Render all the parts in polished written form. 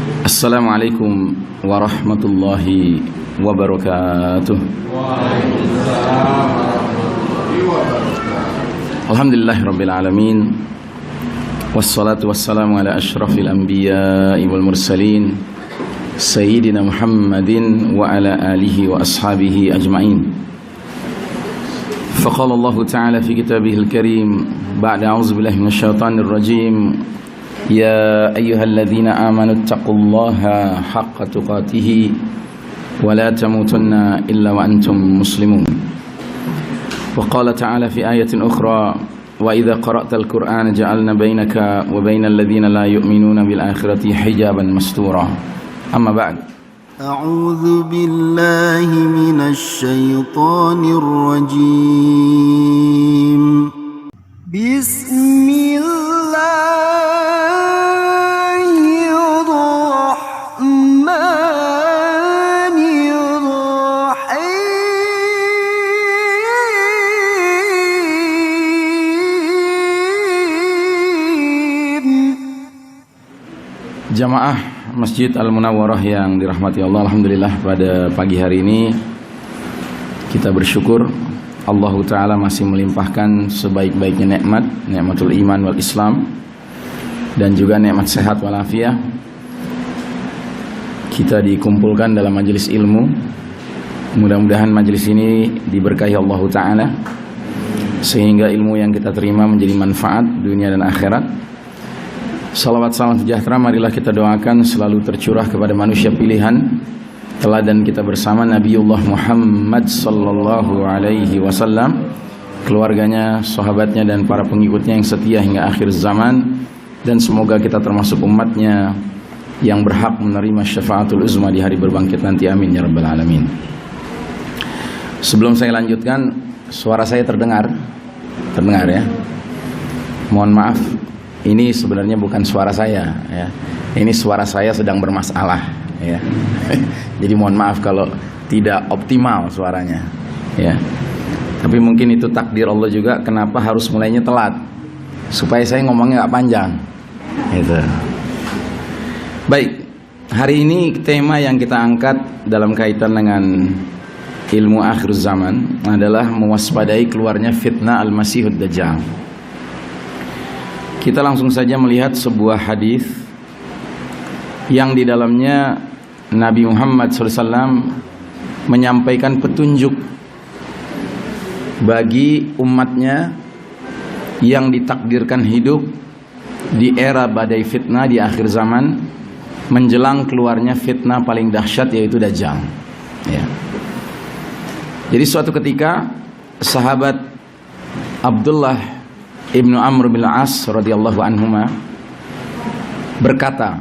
Assalamualaikum warahmatullahi wabarakatuh. Alhamdulillahirabbil alamin. Wassalatu wassalamu ala asyrafil anbiya'i wal mursalin Sayyidina Muhammadin wa ala alihi wa ashabihi ajma'in. Faqala Allah Ta'ala fi kitabihil karim ba'da a'udzu billahi minasyaitonir rajim. Ya ayyuhalladzina amanu taqullaha haqqa tuqatih wa la tamutunna illa wa antum muslimun. Wa qala ta'ala fi ayatin ukhra wa idza qara'tal qur'ana ja'alna bainaka wa bainal ladzina la yu'minuna bil akhirati hijaban mastura. Amma ba'd. A'udzu billahi minasy syaithanir rajim. Jamaah Masjid Al-Munawwarah yang dirahmati Allah, alhamdulillah pada pagi hari ini kita bersyukur Allah Ta'ala masih melimpahkan sebaik-baiknya nikmat, nikmatul iman wal Islam, dan juga nikmat sehat walafiat. Kita dikumpulkan dalam majelis ilmu. Mudah-mudahan majelis ini diberkahi Allah Ta'ala sehingga ilmu yang kita terima menjadi manfaat dunia dan akhirat. Salawat salam sejahtera marilah kita doakan selalu tercurah kepada manusia pilihan, teladan kita bersama Nabiullah Muhammad sallallahu alaihi wasallam, keluarganya, sahabatnya, dan para pengikutnya yang setia hingga akhir zaman. Dan semoga kita termasuk umatnya yang berhak menerima syafaatul uzma di hari berbangkit nanti, amin ya rabbal alamin. Sebelum saya lanjutkan, suara saya terdengar ya? Mohon maaf, ini sebenarnya bukan suara saya ya. Ini suara saya sedang bermasalah ya. Jadi mohon maaf kalau tidak optimal suaranya ya. Tapi mungkin itu takdir Allah juga, kenapa harus mulainya telat, supaya saya ngomongnya gak panjang gitu. Baik, hari ini tema yang kita angkat dalam kaitan dengan ilmu akhir zaman adalah mewaspadai keluarnya fitnah Al-Masihud Dajjal. Kita langsung saja melihat sebuah hadis yang di dalamnya Nabi Muhammad SAW menyampaikan petunjuk bagi umatnya yang ditakdirkan hidup di era badai fitnah di akhir zaman, menjelang keluarnya fitnah paling dahsyat, yaitu Dajjal ya. Jadi suatu ketika sahabat Abdullah Ibnu Amr bin As radhiyallahu anhuma berkata,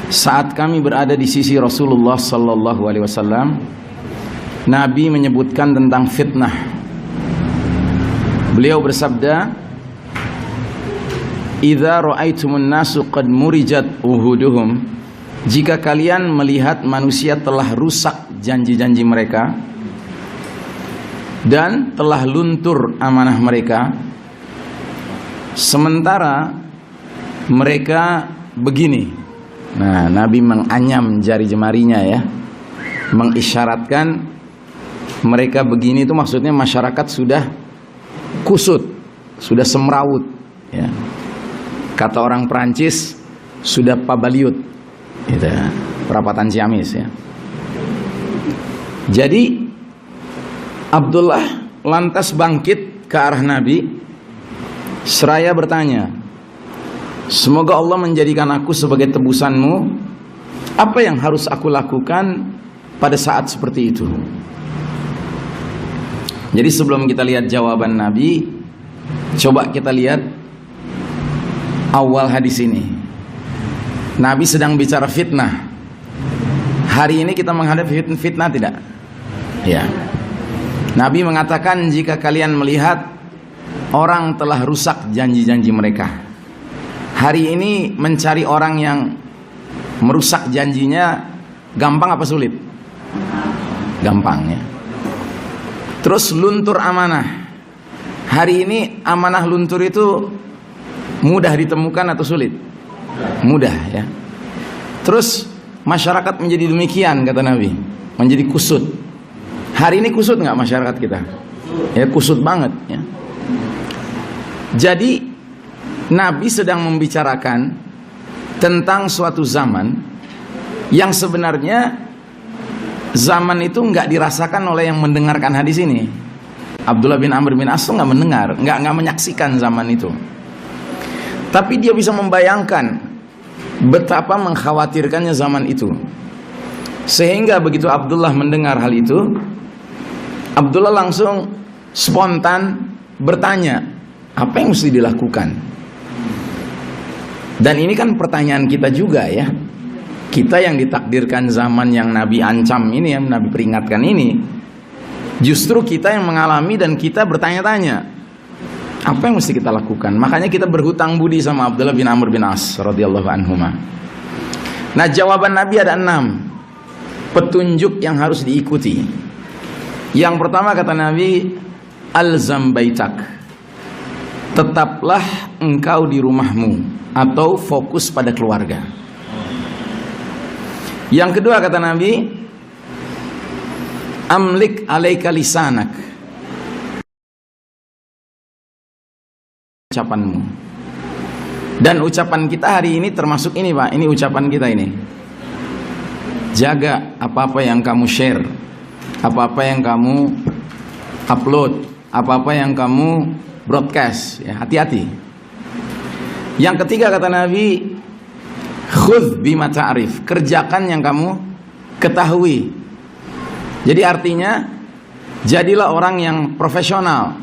saat kami berada di sisi Rasulullah sallallahu alaihi wasallam, Nabi menyebutkan tentang fitnah. Beliau bersabda, "Idza ra'aitumun nasu qad murijat uhuduhum," jika kalian melihat manusia telah rusak janji-janji mereka dan telah luntur amanah mereka, sementara mereka begini. Nah, Nabi menganyam jari jemarinya ya, mengisyaratkan mereka begini. Itu maksudnya masyarakat sudah kusut, sudah semrawut ya. Kata orang Perancis, sudah pabaliut gitu ya, perapatan Ciamis ya. Jadi Abdullah lantas bangkit ke arah Nabi seraya bertanya, semoga Allah menjadikan aku sebagai tebusanmu. Apa yang harus aku lakukan pada saat seperti itu? Jadi sebelum kita lihat jawaban Nabi, coba kita lihat awal hadis ini. Nabi sedang bicara fitnah. Hari ini kita menghadapi fitnah tidak? Ya. Nabi mengatakan, jika kalian melihat orang telah rusak janji-janji mereka. Hari ini mencari orang yang merusak janjinya gampang apa sulit? Gampang ya. Terus luntur amanah. Hari ini amanah luntur itu mudah ditemukan atau sulit? Mudah ya. Terus masyarakat menjadi demikian, kata Nabi, menjadi kusut. Hari ini kusut nggak masyarakat kita? Ya, kusut banget ya. Jadi Nabi sedang membicarakan tentang suatu zaman yang sebenarnya zaman itu nggak dirasakan oleh yang mendengarkan hadis ini. Abdullah bin Amr bin As nggak mendengar, nggak menyaksikan zaman itu. Tapi dia bisa membayangkan betapa mengkhawatirkannya zaman itu. Sehingga begitu Abdullah mendengar hal itu, Abdullah langsung spontan bertanya, apa yang mesti dilakukan? Dan ini kan pertanyaan kita juga ya. Kita yang ditakdirkan zaman yang Nabi ancam ini, yang Nabi peringatkan ini, justru kita yang mengalami dan kita bertanya-tanya, apa yang mesti kita lakukan? Makanya kita berhutang budi sama Abdullah bin Amr bin As radhiyallahu anhuma. Nah, jawaban Nabi ada 6 petunjuk yang harus diikuti. Yang pertama kata Nabi, alzam baitak, tetaplah engkau di rumahmu atau fokus pada keluarga. Yang kedua kata Nabi, amlik alaika lisanak, ucapanmu. Dan ucapan kita hari ini termasuk ini Pak, ini ucapan kita ini. Jaga apa-apa yang kamu share, apa-apa yang kamu upload, apa-apa yang kamu broadcast ya, hati-hati. Yang ketiga kata Nabi, khudh bima ta'rif, kerjakan yang kamu ketahui. Jadi artinya jadilah orang yang profesional.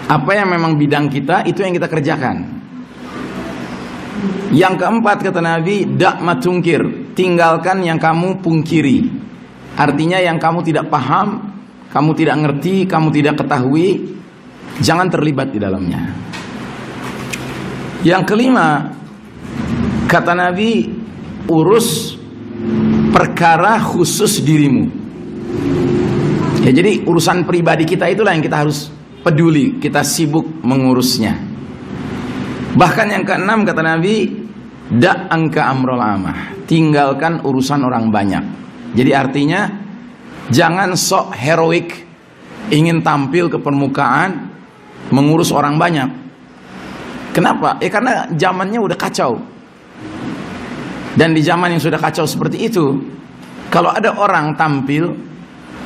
Apa yang memang bidang kita, itu yang kita kerjakan. Yang keempat kata Nabi, dak matungkir, tinggalkan yang kamu pungkiri. Artinya yang kamu tidak paham, kamu tidak ngerti, kamu tidak ketahui, jangan terlibat di dalamnya. Yang kelima kata Nabi, urus perkara khusus dirimu. Ya, jadi urusan pribadi kita itulah yang kita harus peduli, kita sibuk mengurusnya. Bahkan yang keenam kata Nabi, da' angka amrul amah, tinggalkan urusan orang banyak. Jadi artinya jangan sok heroik, ingin tampil ke permukaan, mengurus orang banyak. Kenapa? Ya karena zamannya udah kacau. Dan di zaman yang sudah kacau seperti itu, kalau ada orang tampil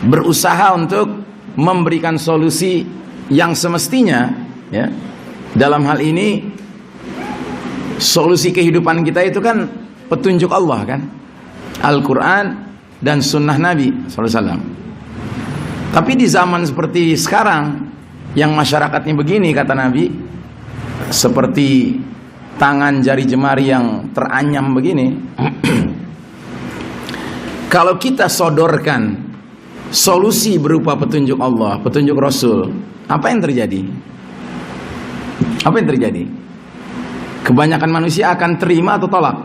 berusaha untuk memberikan solusi yang semestinya ya, dalam hal ini solusi kehidupan kita itu kan petunjuk Allah kan, Al-Quran dan Sunnah Nabi SAW. Tapi di zaman seperti sekarang yang masyarakatnya begini kata Nabi, seperti tangan jari jemari yang teranyam begini, kalau kita sodorkan solusi berupa petunjuk Allah, petunjuk Rasul, apa yang terjadi? Apa yang terjadi? Kebanyakan manusia akan terima atau tolak?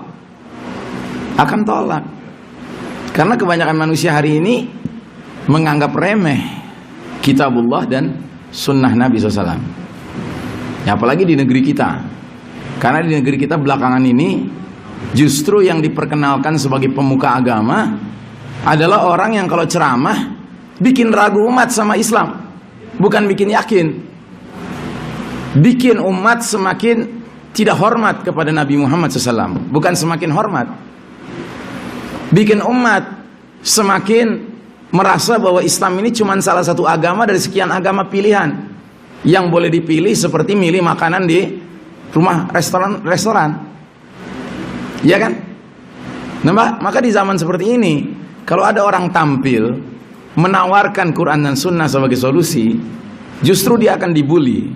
Akan tolak. Karena kebanyakan manusia hari ini menganggap remeh kitabullah dan sunnah Nabi SAW. Ya, apalagi di negeri kita. Karena di negeri kita belakangan ini justru yang diperkenalkan sebagai pemuka agama adalah orang yang kalau ceramah bikin ragu umat sama Islam, bukan bikin yakin. Bikin umat semakin tidak hormat kepada Nabi Muhammad SAW, bukan semakin hormat. Bikin umat semakin merasa bahwa Islam ini cuma salah satu agama dari sekian agama pilihan yang boleh dipilih, seperti milih makanan di rumah restoran, ya kan? Nah, maka di zaman seperti ini, kalau ada orang tampil menawarkan Quran dan Sunnah sebagai solusi, justru dia akan dibully,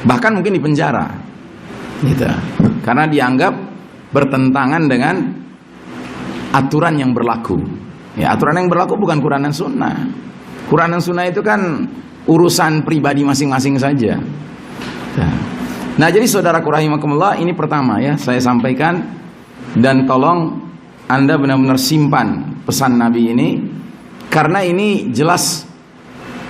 bahkan mungkin dipenjara, gitu. Karena dianggap bertentangan dengan aturan yang berlaku. Ya, aturan yang berlaku bukan Quran dan Sunnah. Quran dan Sunnah itu kan urusan pribadi masing-masing saja. Nah, jadi saudaraku rahimakumullah, ini pertama ya saya sampaikan, dan tolong Anda benar-benar simpan pesan Nabi ini, karena ini jelas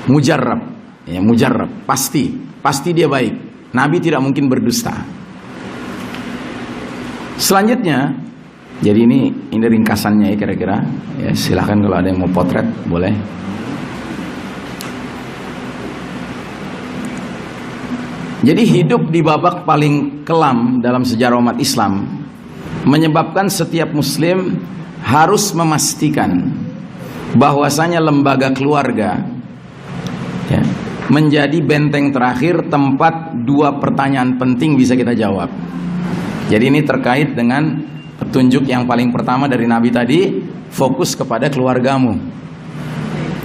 mujarrab, ya, mujarrab, pasti dia baik. Nabi tidak mungkin berdusta. Selanjutnya Jadi ini ringkasannya ya kira-kira. Ya, silahkan kalau ada yang mau potret boleh. Jadi hidup di babak paling kelam dalam sejarah umat Islam menyebabkan setiap muslim harus memastikan bahwasanya lembaga keluarga ya, menjadi benteng terakhir tempat dua pertanyaan penting bisa kita jawab. Jadi ini terkait dengan petunjuk yang paling pertama dari Nabi tadi, fokus kepada keluargamu.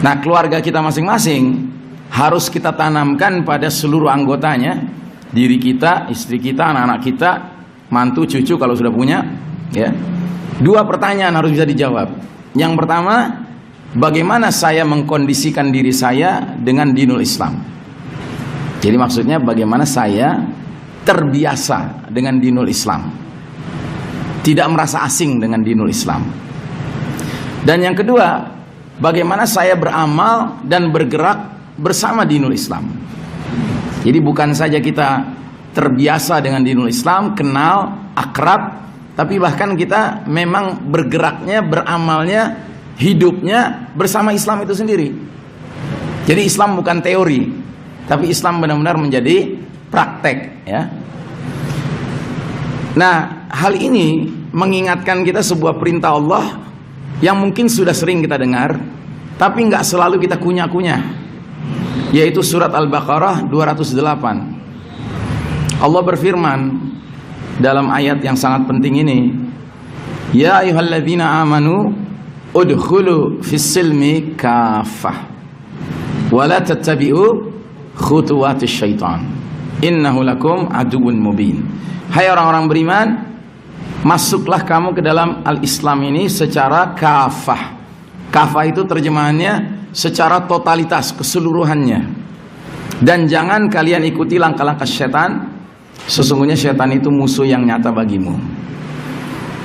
Nah, keluarga kita masing-masing harus kita tanamkan pada seluruh anggotanya, diri kita, istri kita, anak-anak kita, mantu, cucu kalau sudah punya, ya. Dua pertanyaan harus bisa dijawab. Yang pertama, bagaimana saya mengkondisikan diri saya dengan dinul Islam? Jadi maksudnya bagaimana saya terbiasa dengan dinul Islam, tidak merasa asing dengan dinul Islam. Dan yang kedua, bagaimana saya beramal dan bergerak bersama dinul Islam. Jadi bukan saja kita terbiasa dengan dinul Islam, kenal, akrab, tapi bahkan kita memang bergeraknya, beramalnya, hidupnya bersama Islam itu sendiri. Jadi Islam bukan teori, tapi Islam benar-benar menjadi praktek, ya. Nah, hal ini mengingatkan kita sebuah perintah Allah yang mungkin sudah sering kita dengar, tapi nggak selalu kita kunyah-kunyah, yaitu surat Al-Baqarah 208. Allah berfirman dalam ayat yang sangat penting ini, ya ayyuhalladzina amanu udkhulu fis-silmi kaffah wa la tattabi'u khutuwatis syaitan innahu lakum aduwwun mubin. Hai orang-orang beriman, masuklah kamu ke dalam al-Islam ini secara kafah. Kafah itu terjemahannya secara totalitas, keseluruhannya. Dan jangan kalian ikuti langkah-langkah setan. Sesungguhnya setan itu musuh yang nyata bagimu.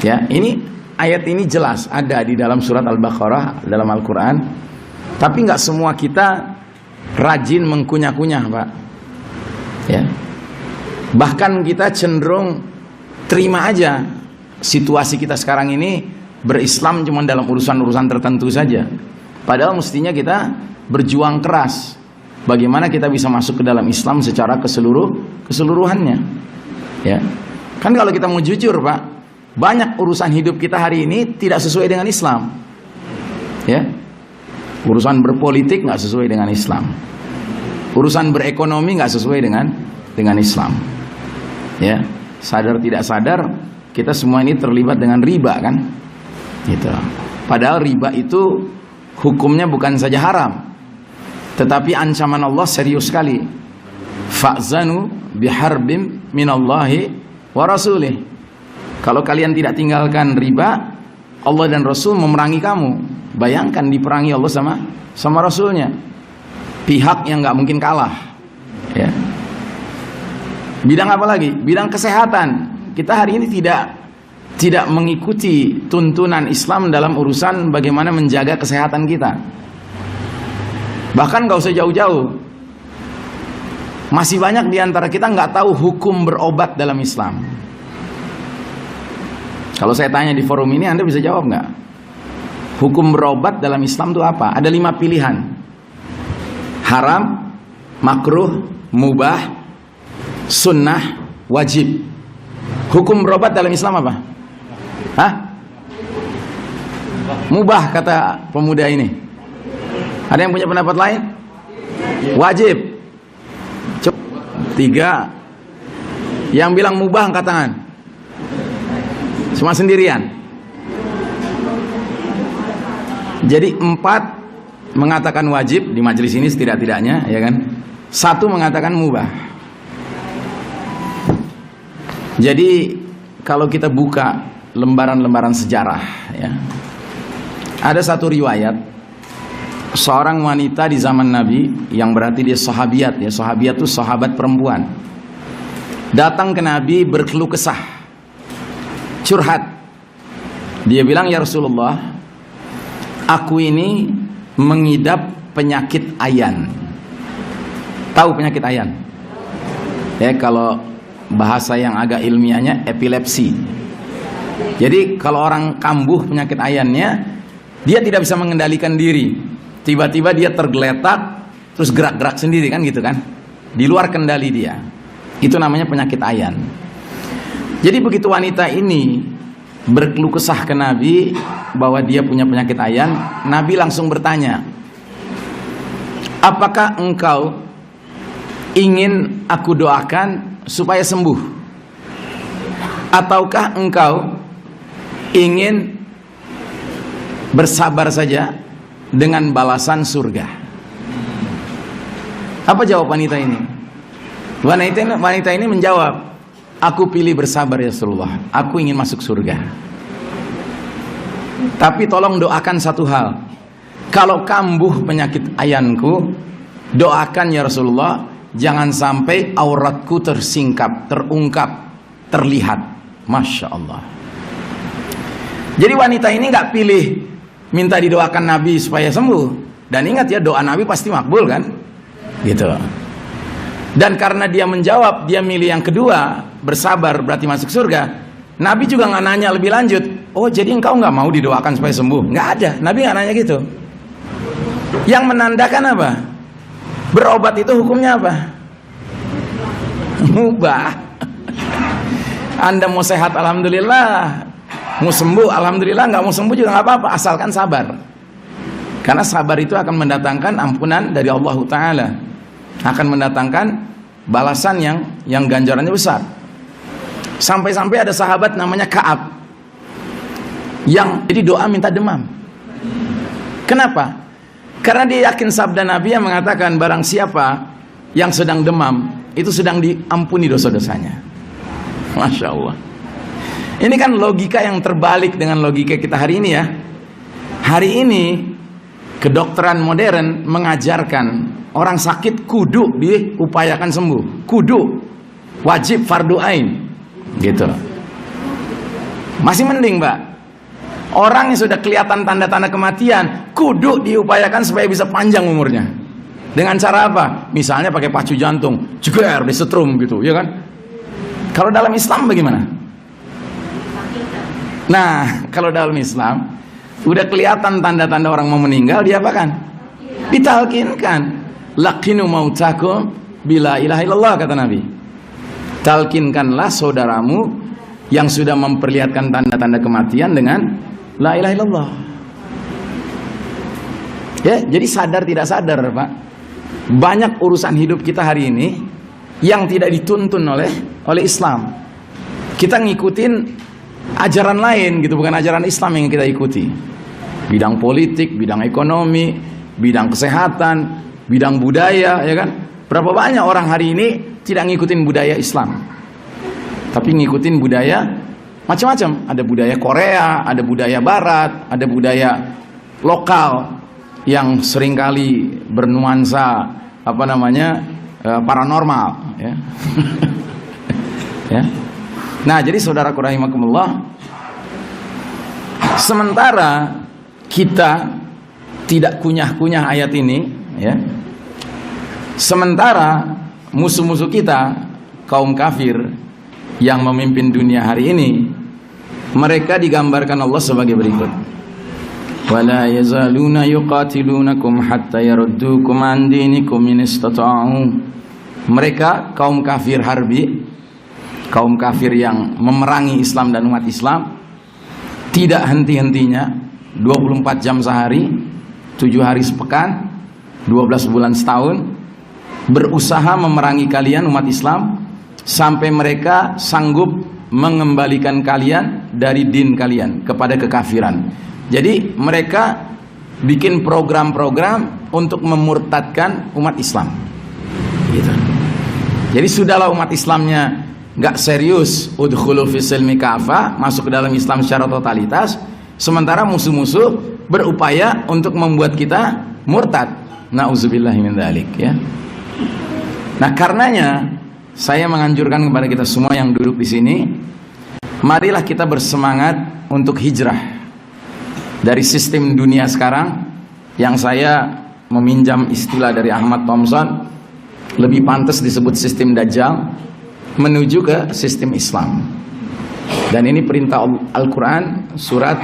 Ya, ini ayat ini jelas ada di dalam surat Al-Baqarah dalam Al-Quran. Tapi nggak semua kita rajin mengkunyah-kunyah, Pak. Ya. Bahkan kita cenderung terima aja situasi kita sekarang ini, berislam cuma dalam urusan-urusan tertentu saja. Padahal mestinya kita berjuang keras. Bagaimana kita bisa masuk ke dalam Islam secara keseluruhannya. Ya. Kan kalau kita mau jujur, Pak, banyak urusan hidup kita hari ini tidak sesuai dengan Islam. Ya. Urusan berpolitik nggak sesuai dengan Islam. Urusan berekonomi nggak sesuai dengan Islam. Ya. Sadar tidak sadar kita semua ini terlibat dengan riba, kan? Gitu. Padahal riba itu hukumnya bukan saja haram, tetapi ancaman Allah serius sekali. Fa'zanu biharbim minallahi wa rasulih. Kalau kalian tidak tinggalkan riba, Allah dan Rasul memerangi kamu. Bayangkan diperangi Allah sama Rasulnya. Pihak yang nggak mungkin kalah. Ya. Bidang apa lagi? Bidang kesehatan. Kita hari ini tidak mengikuti tuntunan Islam dalam urusan bagaimana menjaga kesehatan kita. Bahkan gak usah jauh-jauh, masih banyak di antara kita nggak tahu hukum berobat dalam Islam. Kalau saya tanya di forum ini, Anda bisa jawab nggak? Hukum berobat dalam Islam itu apa? Ada 5 pilihan: haram, makruh, mubah, sunnah, wajib. Hukum berobat dalam Islam apa? Hah? Mubah, kata pemuda ini. Ada yang punya pendapat lain? Wajib. 3. Yang bilang mubah angkat tangan. Semua sendirian. Jadi 4 mengatakan wajib di majelis ini setidak-tidaknya, ya kan? 1 mengatakan mubah. Jadi kalau kita buka lembaran-lembaran sejarah, ya, ada satu riwayat seorang wanita di zaman Nabi, yang berarti dia sahabiat, ya. Sahabiat itu sahabat perempuan, datang ke Nabi berkeluh kesah, curhat. Dia bilang, ya Rasulullah, aku ini mengidap penyakit ayan. Tahu penyakit ayan? Ya, kalau bahasa yang agak ilmiahnya epilepsi. Jadi kalau orang kambuh penyakit ayannya, dia tidak bisa mengendalikan diri. Tiba-tiba dia tergeletak, terus gerak-gerak sendiri kan gitu kan. Di luar kendali dia. Itu namanya penyakit ayan. Jadi begitu wanita ini berkeluh kesah ke Nabi bahwa dia punya penyakit ayan, Nabi langsung bertanya, apakah engkau ingin aku doakan supaya sembuh? Ataukah engkau ingin bersabar saja dengan balasan surga? Apa jawab wanita ini? Wanita ini menjawab, aku pilih bersabar ya Rasulullah, aku ingin masuk surga. Tapi tolong doakan satu hal, kalau kambuh penyakit ayanku, doakan ya Rasulullah, jangan sampai auratku tersingkap, terungkap, terlihat. Masya Allah. Jadi wanita ini nggak pilih minta didoakan Nabi supaya sembuh. Dan ingat ya, doa Nabi pasti makbul kan? Gitu. Dan karena dia menjawab, dia milih yang kedua, bersabar berarti masuk surga. Nabi juga nggak nanya lebih lanjut. Oh jadi engkau nggak mau didoakan supaya sembuh? Nggak ada. Nabi nggak nanya gitu. Yang menandakan apa? Berobat itu hukumnya apa? Mubah. Anda mau sehat alhamdulillah, mau sembuh alhamdulillah, nggak mau sembuh juga nggak apa-apa, asalkan sabar. Karena sabar itu akan mendatangkan ampunan dari Allah Ta'ala, akan mendatangkan balasan yang ganjarannya besar. Sampai-sampai ada sahabat namanya Ka'ab yang jadi doa minta demam. Kenapa? Karena dia yakin sabda Nabi yang mengatakan barang siapa yang sedang demam itu sedang diampuni dosa-dosanya. Masya Allah. Ini kan logika yang terbalik dengan logika kita hari ini ya. Hari ini kedokteran modern mengajarkan orang sakit kudu diupayakan sembuh, kudu wajib fardu ain, gitu. Masih mending Mbak, orang yang sudah kelihatan tanda-tanda kematian kudu diupayakan supaya bisa panjang umurnya. Dengan cara apa? Misalnya pakai pacu jantung, jeger, disetrum gitu, ya kan? Kalau dalam Islam bagaimana? Nah, kalau dalam Islam udah kelihatan tanda-tanda orang mau meninggal, diapakan? Ditalkinkan. Laqinu mautakum bila ilaha illallah, kata Nabi. Talkinkanlah saudaramu yang sudah memperlihatkan tanda-tanda kematian dengan la ilaha illallah. Ya, jadi sadar tidak sadar, Pak. Banyak urusan hidup kita hari ini yang tidak dituntun oleh Islam. Kita ngikutin ajaran lain gitu, bukan ajaran Islam yang kita ikuti. Bidang politik, bidang ekonomi, bidang kesehatan, bidang budaya, ya kan? Berapa banyak orang hari ini tidak ngikutin budaya Islam, tapi ngikutin budaya macam-macam. Ada budaya Korea, ada budaya Barat, ada budaya lokal yang seringkali bernuansa paranormal, ya. Ya. Nah, jadi saudaraku rahimakumullah, sementara kita tidak kunyah-kunyah ayat ini, ya. Sementara musuh-musuh kita, kaum kafir yang memimpin dunia hari ini, mereka digambarkan Allah sebagai berikut. Wala yazaluna yuqatilunakum hatta yaruddukum an dinikum in istata'u. Mereka kaum kafir harbi, kaum kafir yang memerangi Islam dan umat Islam, tidak henti-hentinya, 24 jam sehari, 7 hari sepekan, 12 bulan setahun, berusaha memerangi kalian umat Islam sampai mereka sanggup mengembalikan kalian dari din kalian kepada kekafiran. Jadi mereka bikin program-program untuk memurtadkan umat Islam, gitu. Jadi sudahlah umat Islamnya nggak serius, udkhulu fis silmi kafah, masuk ke dalam Islam secara totalitas, sementara musuh-musuh berupaya untuk membuat kita murtad. Nauzubillahi min dzalik, ya. Nah, karenanya saya menganjurkan kepada kita semua yang duduk di sini, marilah kita bersemangat untuk hijrah dari sistem dunia sekarang yang saya meminjam istilah dari Ahmad Thompson, lebih pantas disebut sistem Dajjal, menuju ke sistem Islam. Dan ini perintah Al-Quran surat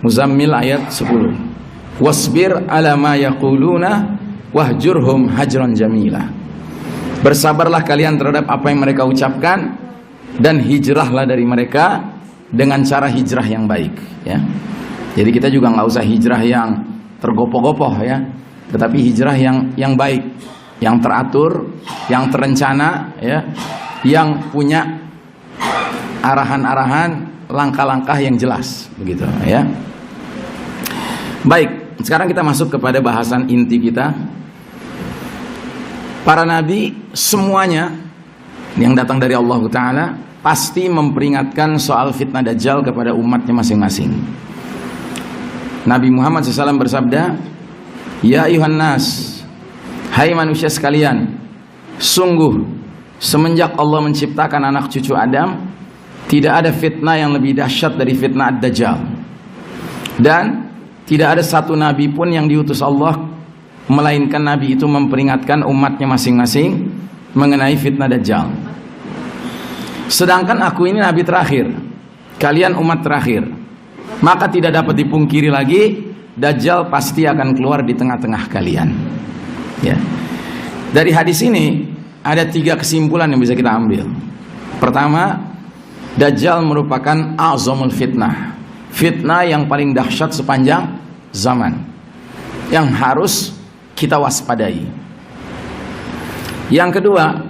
Muzammil ayat 10. Wasbir ala ma yaquluna wahjurhum hajran jamila. Bersabarlah kalian terhadap apa yang mereka ucapkan dan hijrahlah dari mereka dengan cara hijrah yang baik, ya. Jadi kita juga nggak usah hijrah yang tergopoh-gopoh, ya, tetapi hijrah yang baik, yang teratur, yang terencana, ya, yang punya arahan-arahan, langkah-langkah yang jelas, begitu, ya. Baik, sekarang kita masuk kepada bahasan inti kita. Para nabi semuanya yang datang dari Allah Ta'ala pasti memperingatkan soal fitnah Dajjal kepada umatnya masing-masing. Nabi Muhammad SAW bersabda, Ya ayuhan nas, hai manusia sekalian, sungguh semenjak Allah menciptakan anak cucu Adam, tidak ada fitnah yang lebih dahsyat dari fitnah Ad-Dajjal. Dan tidak ada satu nabi pun yang diutus Allah melainkan nabi itu memperingatkan umatnya masing-masing mengenai fitnah Dajjal. Sedangkan aku ini nabi terakhir, kalian umat terakhir, maka tidak dapat dipungkiri lagi Dajjal pasti akan keluar di tengah-tengah kalian, ya. Dari hadis ini ada 3 kesimpulan yang bisa kita ambil. Pertama, Dajjal merupakan a'zamul fitnah, fitnah yang paling dahsyat sepanjang zaman, yang harus kita waspadai. Yang kedua,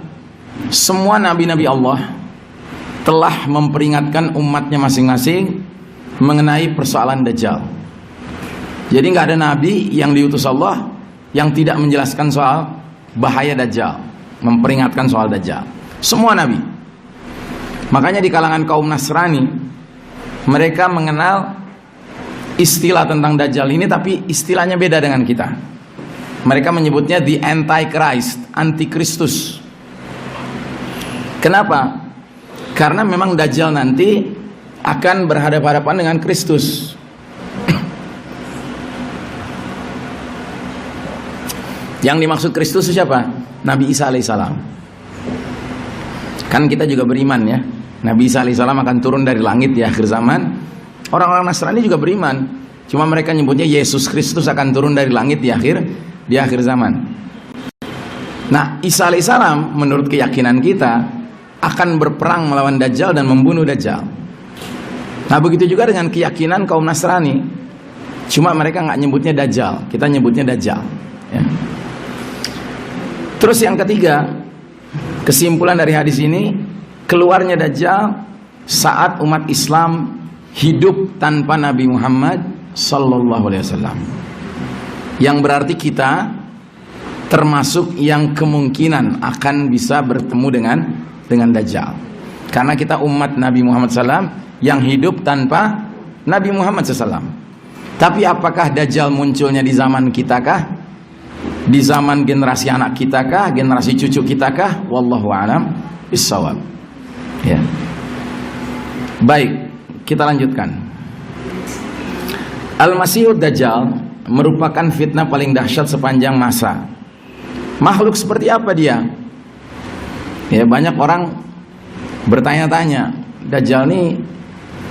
semua nabi-nabi Allah telah memperingatkan umatnya masing-masing mengenai persoalan Dajjal. Jadi nggak ada nabi yang diutus Allah yang tidak menjelaskan soal bahaya Dajjal, memperingatkan soal Dajjal. Semua nabi. Makanya di kalangan kaum Nasrani, mereka mengenal istilah tentang Dajjal ini, tapi istilahnya beda dengan kita. Mereka menyebutnya the Antichrist, Antikristus. Kenapa? Karena memang Dajjal nanti akan berhadapan-hadapan dengan Kristus. Yang dimaksud Kristus siapa? Nabi Isa alaihissalam. Kan kita juga beriman, ya, Nabi Isa alaihissalam akan turun dari langit di akhir zaman. Orang-orang Nasrani juga beriman, cuma mereka nyebutnya Yesus Kristus akan turun dari langit di akhir zaman. Nah, Isa alaihissalam menurut keyakinan kita akan berperang melawan Dajjal dan membunuh Dajjal. Nah, begitu juga dengan keyakinan kaum Nasrani, cuma mereka nggak nyebutnya Dajjal, kita nyebutnya Dajjal, ya. Terus yang ketiga, kesimpulan dari hadis ini, keluarnya Dajjal saat umat Islam hidup tanpa Nabi Muhammad sallallahu alaihi wasallam. Yang berarti kita termasuk yang kemungkinan akan bisa bertemu dengan Dajjal. Karena kita umat Nabi Muhammad SAW yang hidup tanpa Nabi Muhammad SAW. Tapi apakah Dajjal munculnya di zaman kita kah? Di zaman generasi anak kita kah? Generasi cucu kita kah? Wallahu a'lam bissawab. Ya. Baik, kita lanjutkan. Al-Masihud Dajjal merupakan fitnah paling dahsyat sepanjang masa. Makhluk seperti apa dia? Ya, banyak orang bertanya-tanya, Dajjal ini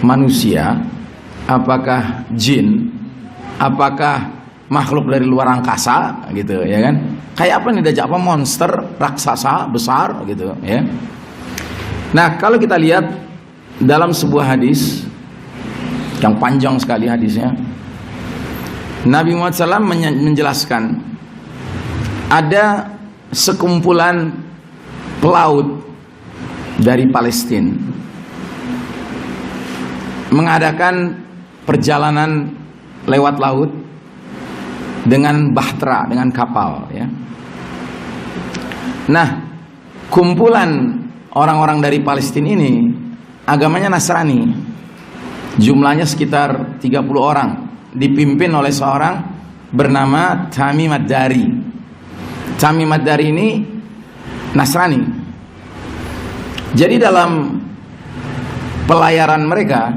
manusia, apakah jin, apakah makhluk dari luar angkasa, gitu, ya kan? Kayak apa nih Dajjal? Apa monster raksasa besar, gitu, ya? Nah, kalau kita lihat dalam sebuah hadis yang panjang sekali hadisnya, Nabi Muhammad SAW menjelaskan ada sekumpulan pelaut dari Palestina mengadakan perjalanan lewat laut dengan bahtera, dengan kapal, ya. Nah, kumpulan orang-orang dari Palestina ini agamanya Nasrani, jumlahnya sekitar 30 orang, dipimpin oleh seorang bernama Tamim Ad-Dari. Tamim Ad-Dari ini Nasrani. Jadi dalam pelayaran mereka,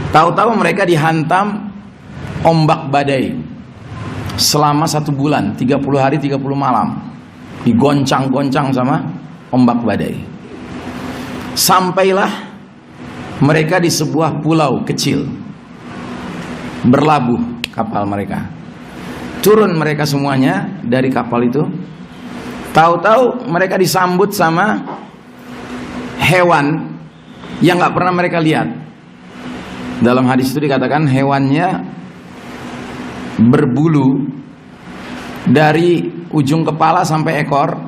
tahu-tahu mereka dihantam ombak badai selama 1 bulan, 30 hari 30 malam, digoncang-goncang sama ombak badai. Sampailah mereka di sebuah pulau kecil, berlabuh kapal mereka. Turun mereka semuanya dari kapal itu. Tahu-tahu mereka disambut sama hewan yang gak pernah mereka lihat. Dalam hadis itu dikatakan hewannya berbulu dari ujung kepala sampai ekor,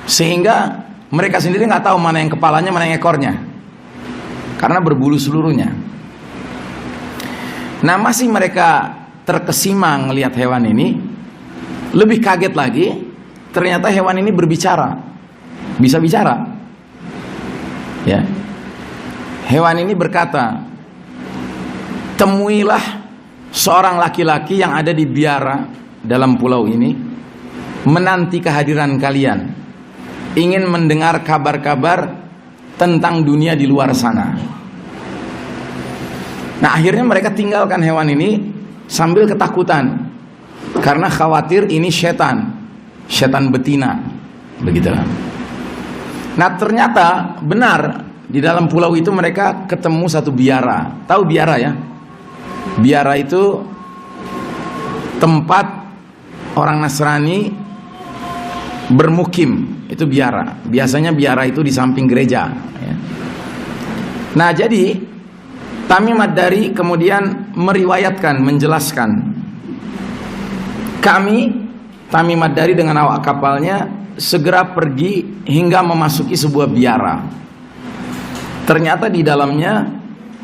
sehingga mereka sendiri gak tahu mana yang kepalanya, mana yang ekornya, karena berbulu seluruhnya. Nah, masih mereka terkesima melihat hewan ini. Lebih kaget lagi, ternyata hewan ini berbicara, bisa bicara. Ya, hewan ini berkata, temuilah seorang laki-laki yang ada di biara dalam pulau ini, menanti kehadiran kalian, ingin mendengar kabar-kabar tentang dunia di luar sana. Nah, akhirnya mereka tinggalkan hewan ini sambil ketakutan, karena khawatir ini setan betina, begitulah. Nah, ternyata benar, di dalam pulau itu mereka ketemu satu biara. Tahu biara ya? Biara itu tempat orang Nasrani bermukim, itu biara. Biasanya biara itu di samping gereja ya. Nah, jadi Tamim Ad-Dari kemudian meriwayatkan, menjelaskan, kami Tamim Ad-Dari dengan awak kapalnya segera pergi hingga memasuki sebuah biara. Ternyata di dalamnya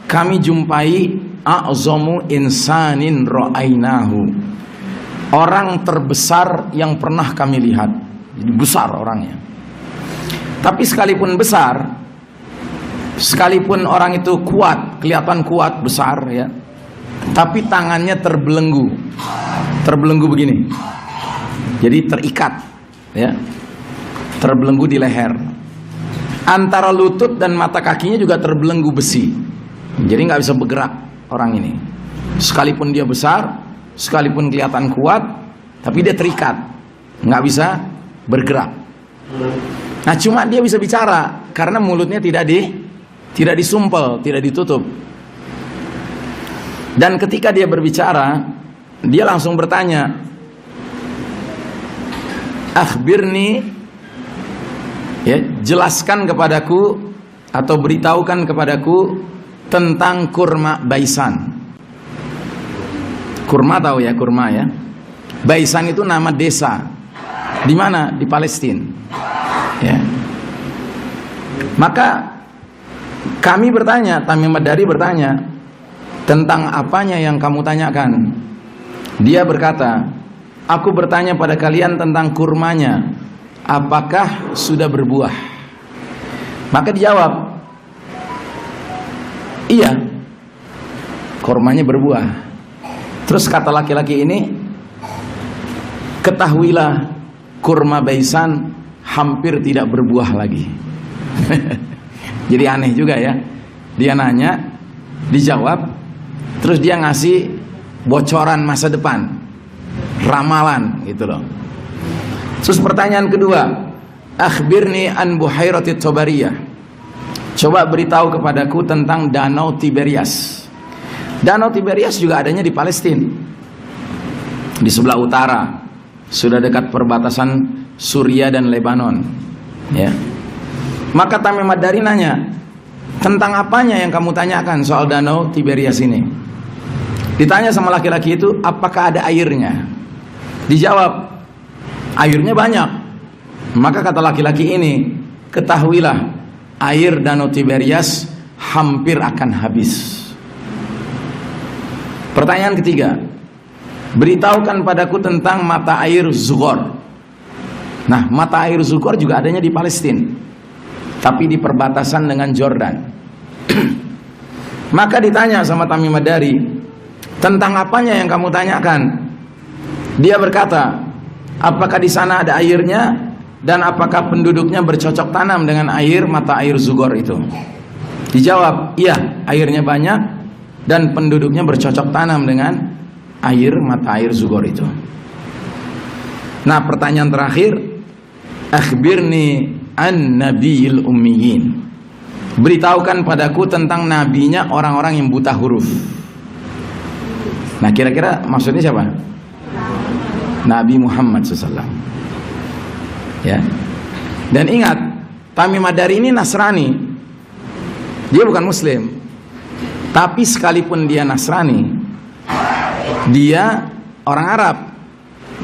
kami jumpai a'zamu insanin ra'ainahu, orang terbesar yang pernah kami lihat. Jadi besar orangnya. Tapi sekalipun besar, sekalipun orang itu kuat, kelihatan kuat, besar ya, tapi tangannya terbelenggu. Terbelenggu begini. Jadi terikat ya. Terbelenggu di leher. Antara lutut dan mata kakinya juga terbelenggu besi. Jadi nggak bisa bergerak orang ini. Sekalipun dia besar, sekalipun kelihatan kuat, tapi dia terikat, nggak bisa bergerak. Nah, cuma dia bisa bicara karena mulutnya tidak disumpel, tidak ditutup. Dan ketika dia berbicara, dia langsung bertanya, akhbirni, ya, jelaskan kepadaku atau beritahukan kepadaku tentang kurma Baisan. Kurma tahu ya, kurma ya. Baisan itu nama desa. Di mana? Di Palestina. Ya. Maka kami bertanya, Tamim Ad-Dari bertanya, tentang apanya yang kamu tanyakan? Dia berkata, aku bertanya pada kalian tentang kurmanya, apakah sudah berbuah? Maka dijawab, iya, kurmanya berbuah. Terus kata laki-laki ini, ketahuilah kurma Baisan hampir tidak berbuah lagi. Jadi aneh juga ya. Dia nanya, dijawab, terus dia ngasih bocoran masa depan, ramalan gitu loh. Terus pertanyaan kedua, akhbirni an buhairati Tabariyah. Coba beritahu kepadaku tentang Danau Tiberias. Danau Tiberias juga adanya di Palestina, di sebelah utara, sudah dekat perbatasan Suriah dan Lebanon ya. Maka Tamim Ad-Dari nanya, tentang apanya yang kamu tanyakan soal Danau Tiberias ini? Ditanya sama laki-laki itu, apakah ada airnya? Dijawab, airnya banyak. Maka kata laki-laki ini, ketahuilah, air Danau Tiberias hampir akan habis. Pertanyaan ketiga, beritahukan padaku tentang mata air Zughor. Nah, mata air Zughor juga adanya di Palestina, tapi di perbatasan dengan Jordan. Maka ditanya sama Tamim Ad-Dari, tentang apanya yang kamu tanyakan? Dia berkata, apakah di sana ada airnya dan apakah penduduknya bercocok tanam dengan air mata air Zughor itu? Dijawab, iya, airnya banyak dan penduduknya bercocok tanam dengan air mata air Zughor itu. Nah, pertanyaan terakhir, akhbirni an nabiyil ummiyin. beritahukan padaku tentang nabinya orang-orang yang buta huruf. Nah, kira-kira maksudnya siapa? Nabi Muhammad SAW. Ya. Dan ingat, Tamim Ad-Dari ini Nasrani. Dia bukan Muslim. Tapi sekalipun dia Nasrani, dia orang Arab.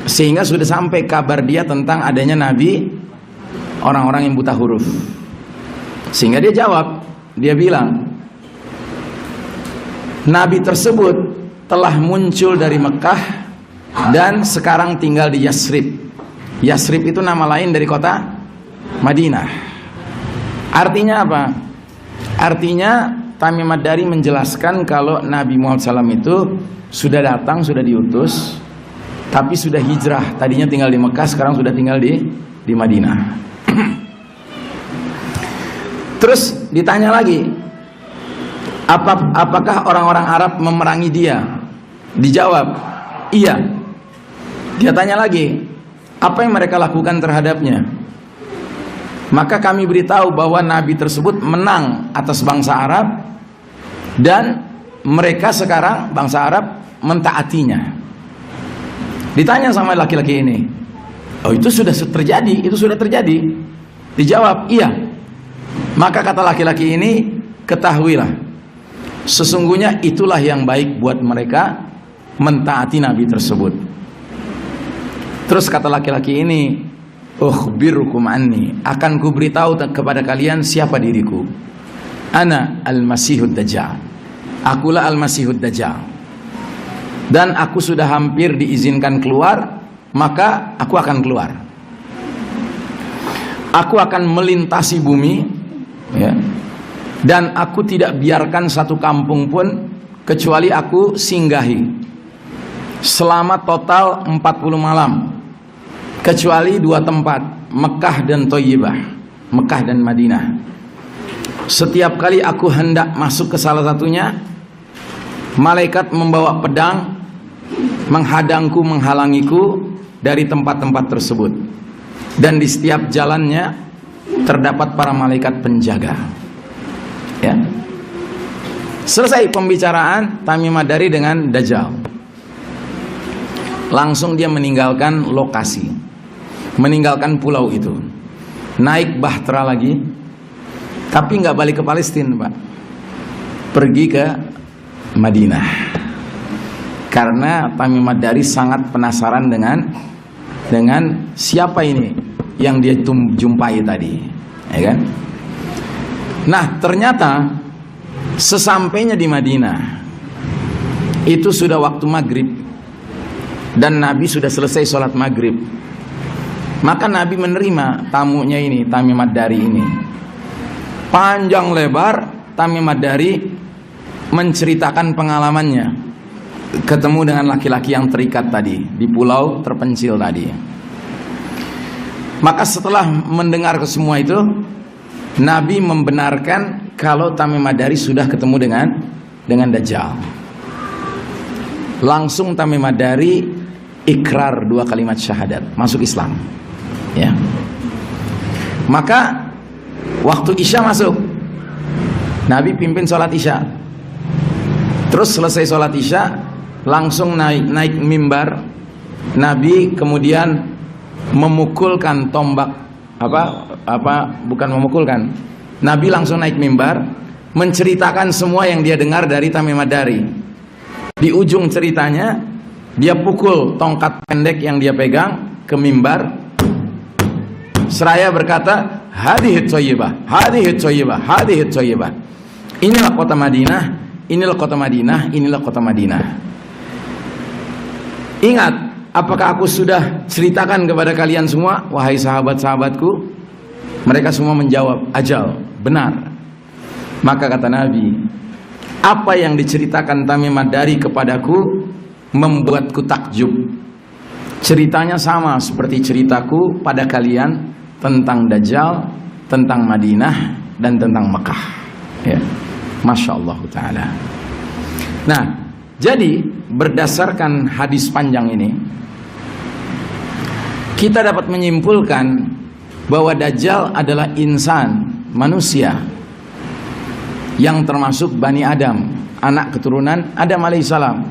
Sehingga sudah sampai kabar dia tentang adanya nabi orang-orang yang buta huruf. Sehingga dia jawab, dia bilang, nabi tersebut telah muncul dari Mekah dan sekarang tinggal di Yasrib. Yasrib itu nama lain dari kota Madinah. Artinya apa? Artinya Tamim Ad-Dari menjelaskan kalau Nabi Muhammad SAW itu sudah datang, sudah diutus, tapi sudah hijrah. Tadinya tinggal di Mekah, sekarang sudah tinggal di Madinah. Terus ditanya lagi, apakah orang-orang Arab memerangi dia? Dijawab, iya. Dia tanya lagi, apa yang mereka lakukan terhadapnya? Maka kami beritahu bahwa Nabi tersebut menang atas bangsa Arab dan mereka sekarang bangsa Arab mentaatinya. Ditanya sama laki-laki ini, oh itu sudah terjadi, itu sudah terjadi. Dijawab, iya. Maka kata laki-laki ini, ketahuilah, sesungguhnya itulah yang baik buat mereka mentaati Nabi tersebut. Terus kata laki-laki ini, ukhbirukum anni, akan ku beritahu kepada kalian siapa diriku. Ana al-Masihud Dajjal. Akulah al-Masihud Dajjal. Dan aku sudah hampir diizinkan keluar, maka aku akan keluar. Aku akan melintasi bumi, ya. Dan aku tidak biarkan satu kampung pun kecuali aku singgahi selama total 40 malam, kecuali 2 tempat, Mekah dan Thayyibah, Mekah dan Madinah. Setiap kali aku hendak masuk ke salah satunya, malaikat membawa pedang menghadangku, menghalangiku dari tempat-tempat tersebut. Dan di setiap jalannya terdapat para malaikat penjaga. Ya. Selesai pembicaraan Tamim Ad-Dari dengan Dajjal. Langsung dia meninggalkan lokasi, meninggalkan pulau itu, naik bahtera lagi, tapi nggak balik ke Palestina, Pak. Pergi ke Madinah. Karena Tamim Ad-Dari sangat penasaran dengan siapa ini yang dia jumpai tadi, ya kan? Nah, ternyata sesampainya di Madinah itu sudah waktu maghrib dan Nabi sudah selesai sholat maghrib. Maka Nabi menerima tamunya ini, Tamim Ad-Dari ini. Panjang lebar Tamim Ad-Dari menceritakan pengalamannya ketemu dengan laki-laki yang terikat tadi di pulau terpencil tadi. Maka setelah mendengar ke semua itu, Nabi membenarkan kalau Tamim Ad-Dari sudah ketemu dengan Dajjal. Langsung Tamim Ad-Dari ikrar 2 kalimat syahadat, masuk Islam. Ya. Maka waktu Isya masuk, Nabi pimpin sholat Isya. Terus selesai sholat Isya, langsung naik mimbar. Nabi kemudian memukulkan tombak, bukan memukulkan. Nabi langsung naik mimbar, menceritakan semua yang dia dengar dari Tamim Ad-Dari. Di ujung ceritanya, dia pukul tongkat pendek yang dia pegang ke mimbar, seraya berkata, hadhihi thayyibah, hadhihi thayyibah, hadhihi thayyibah. Inilah kota Madinah, inilah kota Madinah, inilah kota Madinah. Ingat, apakah aku sudah ceritakan kepada kalian semua, wahai sahabat-sahabatku? Mereka semua menjawab, ajal, benar. Maka kata Nabi, apa yang diceritakan Tamim Ad-Dari kepadaku membuatku takjub. Ceritanya sama seperti ceritaku pada kalian tentang Dajjal, tentang Madinah, dan tentang Mekah. Ya. Masya Allah Ta'ala. Nah, jadi berdasarkan hadis panjang ini, kita dapat menyimpulkan bahwa Dajjal adalah insan, manusia, yang termasuk Bani Adam, anak keturunan Adam alaihissalam.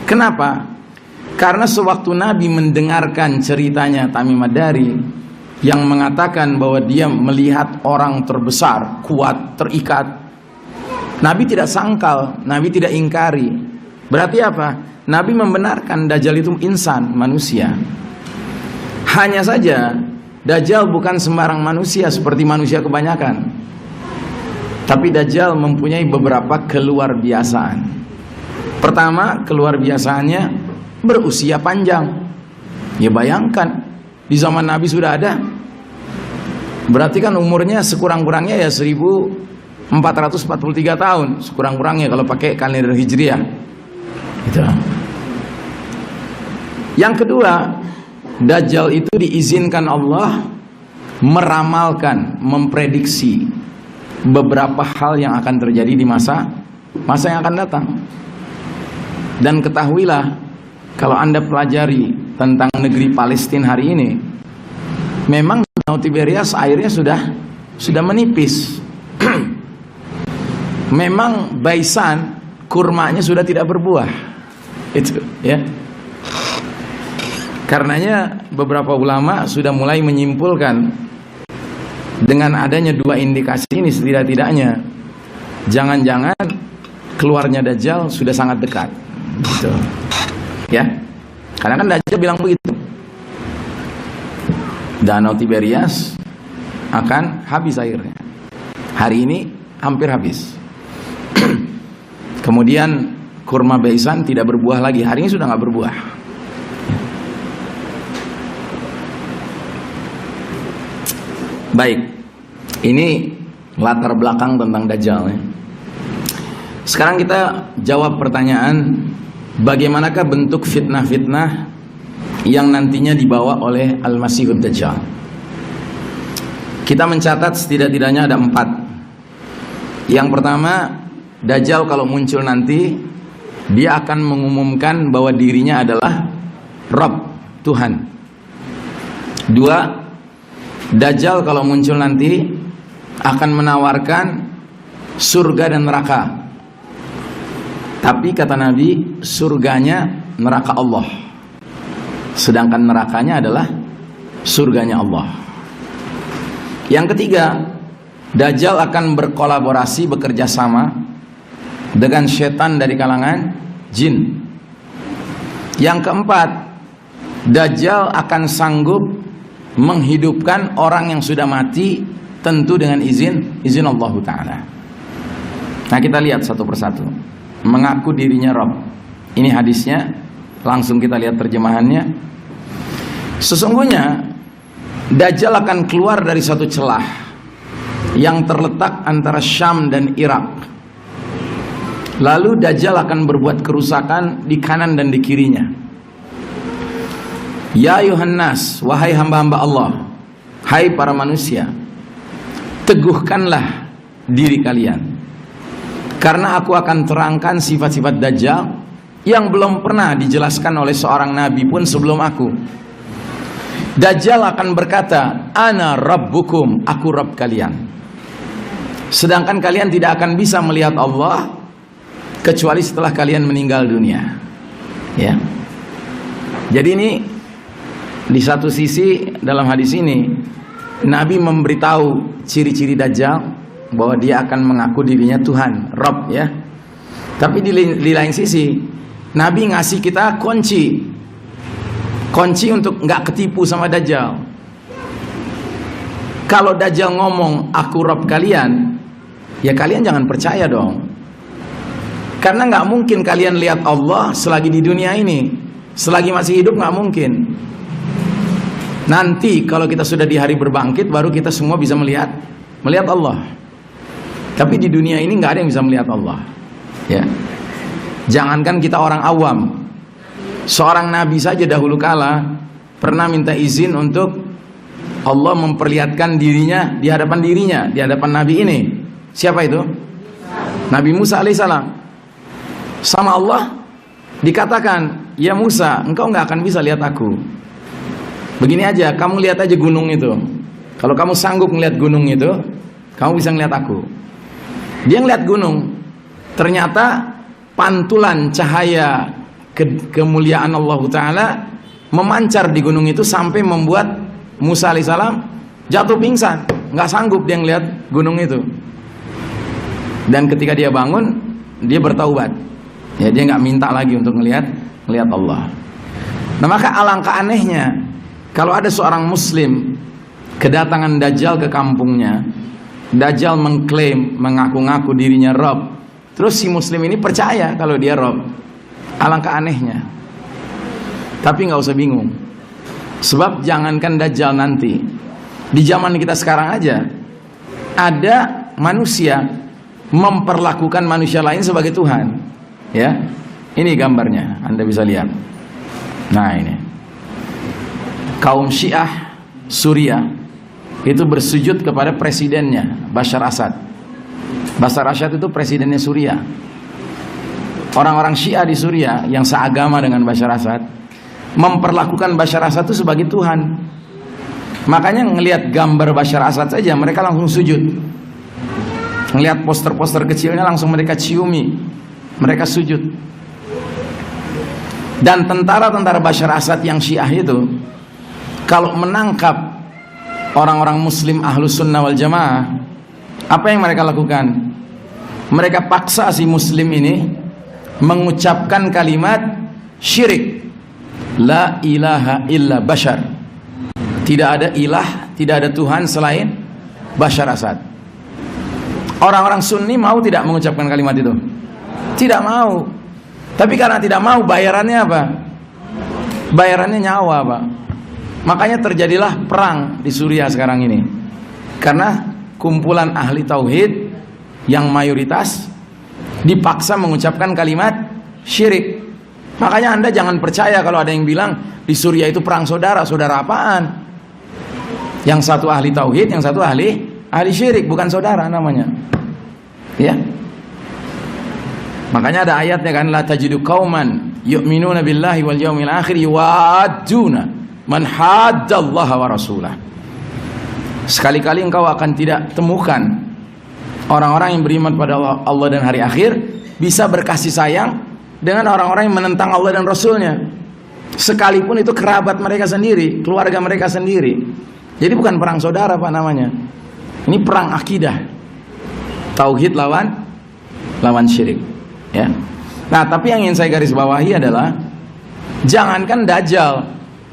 Kenapa? Karena sewaktu Nabi mendengarkan ceritanya Tamim Ad-Dari yang mengatakan bahwa dia melihat orang terbesar, kuat, terikat, Nabi tidak sangkal, Nabi tidak ingkari. Berarti apa? Nabi membenarkan Dajjal itu insan, manusia. Hanya saja Dajjal bukan sembarang manusia seperti manusia kebanyakan. Tapi Dajjal mempunyai beberapa keluar biasaan. Pertama, keluar biasaannya berusia panjang. Ya bayangkan, di zaman Nabi sudah ada. Berarti kan umurnya sekurang-kurangnya ya 1443 tahun, sekurang-kurangnya kalau pakai kalender Hijriah. Gitu. Yang kedua, Dajjal itu diizinkan Allah meramalkan, memprediksi beberapa hal yang akan terjadi di masa yang akan datang. Dan ketahuilah, kalau Anda pelajari tentang negeri Palestina hari ini, memang Danau Tiberias airnya sudah menipis. Memang Baisan kurmanya sudah tidak berbuah. Itu ya. Karenanya beberapa ulama sudah mulai menyimpulkan dengan adanya dua indikasi ini, setidak-tidaknya jangan-jangan keluarnya Dajjal sudah sangat dekat. Gitu. Ya. Karena kan Dajjal bilang begitu. Danau Tiberias akan habis airnya. Hari ini hampir habis. Kemudian kurma Baisan tidak berbuah lagi. Hari ini sudah nggak berbuah. Baik, ini latar belakang tentang Dajjal ya. Sekarang kita jawab pertanyaan, bagaimanakah bentuk fitnah-fitnah yang nantinya dibawa oleh Al-Masihud Dajjal. Kita mencatat setidak-tidaknya ada 4. Yang pertama, Dajjal kalau muncul nanti, dia akan mengumumkan bahwa dirinya adalah Rabb, Tuhan. 2, Dajjal kalau muncul nanti akan menawarkan surga dan neraka. Tapi kata Nabi, surganya neraka Allah, sedangkan nerakanya adalah surganya Allah. Yang ketiga, Dajjal akan berkolaborasi, bekerja sama dengan setan dari kalangan jin. Yang keempat, Dajjal akan sanggup menghidupkan orang yang sudah mati, tentu dengan izin Allah Ta'ala. Nah, kita lihat satu persatu. Mengaku dirinya Rabb. Ini hadisnya, langsung kita lihat terjemahannya. Sesungguhnya Dajjal akan keluar dari satu celah yang terletak antara Syam dan Irak. Lalu Dajjal akan berbuat kerusakan di kanan dan di kirinya. Ya Yuhannas, wahai hamba-hamba Allah, hai para manusia, teguhkanlah diri kalian, karena aku akan terangkan sifat-sifat Dajjal yang belum pernah dijelaskan oleh seorang nabi pun sebelum aku. Dajjal akan berkata, Ana Rabbukum, aku Rabb kalian. Sedangkan kalian tidak akan bisa melihat Allah kecuali setelah kalian meninggal dunia. Ya. Jadi ini di satu sisi dalam hadis ini Nabi memberitahu ciri-ciri Dajjal bahwa dia akan mengaku dirinya Tuhan, Rabb ya. Tapi di lain sisi Nabi ngasih kita kunci untuk nggak ketipu sama Dajjal. Kalau Dajjal ngomong aku Rabb kalian, ya kalian jangan percaya dong. Karena nggak mungkin kalian lihat Allah selagi di dunia ini, selagi masih hidup nggak mungkin. Nanti kalau kita sudah di hari berbangkit, baru kita semua bisa melihat Allah. Tapi di dunia ini nggak ada yang bisa melihat Allah. Ya, jangankan kita orang awam, seorang nabi saja dahulu kala pernah minta izin untuk Allah memperlihatkan dirinya di hadapan nabi ini. Siapa itu? Nabi Musa alaihissalam. Sama Allah dikatakan, ya Musa, engkau nggak akan bisa lihat aku. Begini aja, kamu lihat aja gunung itu. Kalau kamu sanggup melihat gunung itu, kamu bisa melihat aku. Dia ngeliat gunung, ternyata pantulan cahaya kemuliaan Allah Ta'ala memancar di gunung itu sampai membuat Musa alaihissalam jatuh pingsan, nggak sanggup dia ngeliat gunung itu. Dan ketika dia bangun, dia bertaubat. Ya, dia nggak minta lagi untuk ngeliat Allah. Nah, maka alangkah anehnya kalau ada seorang muslim kedatangan Dajjal ke kampungnya. Dajjal mengklaim, mengaku-ngaku dirinya Rob. Terus si muslim ini percaya kalau dia Rob. Alangkah anehnya. Tapi nggak usah bingung. Sebab jangankan Dajjal nanti, di zaman kita sekarang aja ada manusia memperlakukan manusia lain sebagai Tuhan. Ya, ini gambarnya, Anda bisa lihat. Nah, ini kaum Syiah Suriah itu bersujud kepada presidennya Bashar Assad. Bashar Assad itu presidennya Suriah. Orang-orang Syiah di Suriah yang seagama dengan Bashar Assad memperlakukan Bashar Assad itu sebagai Tuhan. Makanya ngelihat gambar Bashar Assad saja mereka langsung sujud. Ngelihat poster-poster kecilnya langsung mereka ciumi. Mereka sujud. Dan tentara-tentara Bashar Assad yang Syiah itu kalau menangkap orang-orang muslim ahlus sunnah wal jamaah, apa yang mereka lakukan? Mereka paksa si muslim ini mengucapkan kalimat syirik, la ilaha illa bashar. Tidak ada ilah, tidak ada Tuhan selain Bashar Assad. Orang-orang Sunni mau tidak mengucapkan kalimat itu? Tidak mau. Tapi karena tidak mau, bayarannya apa? Bayarannya nyawa, Pak. Makanya terjadilah perang di Suriah sekarang ini. Karena kumpulan ahli tauhid yang mayoritas dipaksa mengucapkan kalimat syirik. Makanya Anda jangan percaya kalau ada yang bilang di Suriah itu perang saudara. Saudara apaan? Yang satu ahli tauhid, yang satu ahli syirik, bukan saudara namanya. Ya. Makanya ada ayatnya kan, la tajidu qauman yu'minuna billahi wal yawmil akhir yuwadduna man haddallaha wa rasulah. Sekali-kali engkau akan tidak temukan orang-orang yang beriman pada Allah dan hari akhir bisa berkasih sayang dengan orang-orang yang menentang Allah dan Rasulnya, sekalipun itu kerabat mereka sendiri, keluarga mereka sendiri. Jadi bukan perang saudara, Pak, namanya. Ini perang akidah. Tauhid lawan syirik. Ya. Nah, tapi yang ingin saya garis bawahi adalah jangankan Dajjal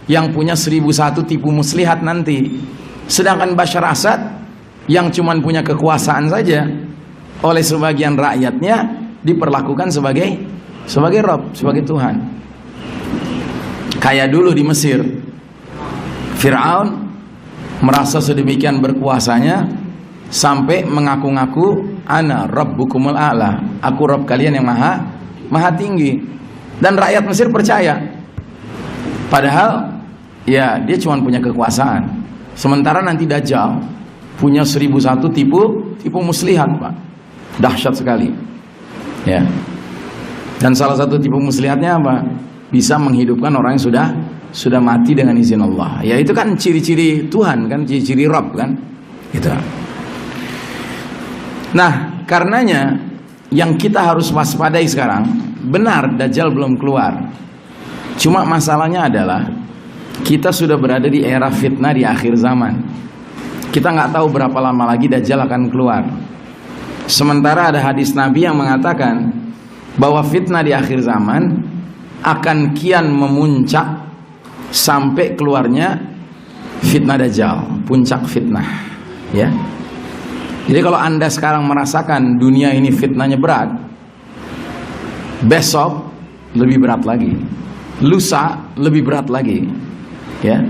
yang punya 1001 tipu muslihat nanti, sedangkan Bashar Assad yang cuman punya kekuasaan saja oleh sebagian rakyatnya diperlakukan sebagai Rob, sebagai Tuhan. Kayak dulu di Mesir, Fir'aun merasa sedemikian berkuasanya sampai mengaku-ngaku ana rabbukumul a'la, aku Rabb kalian yang maha tinggi. Dan rakyat Mesir percaya, padahal ya dia cuma punya kekuasaan. Sementara nanti Dajjal punya 1001 tipu muslihat, Pak. Dahsyat sekali. Ya. Dan salah satu tipu muslihatnya apa? Bisa menghidupkan orang yang sudah mati dengan izin Allah. Ya, itu kan ciri-ciri Tuhan kan, ciri-ciri Rabb kan. Gitu. Nah, karenanya yang kita harus waspadai sekarang, benar Dajjal belum keluar. Cuma masalahnya adalah kita sudah berada di era fitnah di akhir zaman. Kita nggak tahu berapa lama lagi Dajjal akan keluar. Sementara ada hadis Nabi yang mengatakan bahwa fitnah di akhir zaman akan kian memuncak sampai keluarnya fitnah Dajjal, puncak fitnah. Ya. Jadi kalau Anda sekarang merasakan dunia ini fitnahnya berat, besok lebih berat lagi, lusa lebih berat lagi. Ya.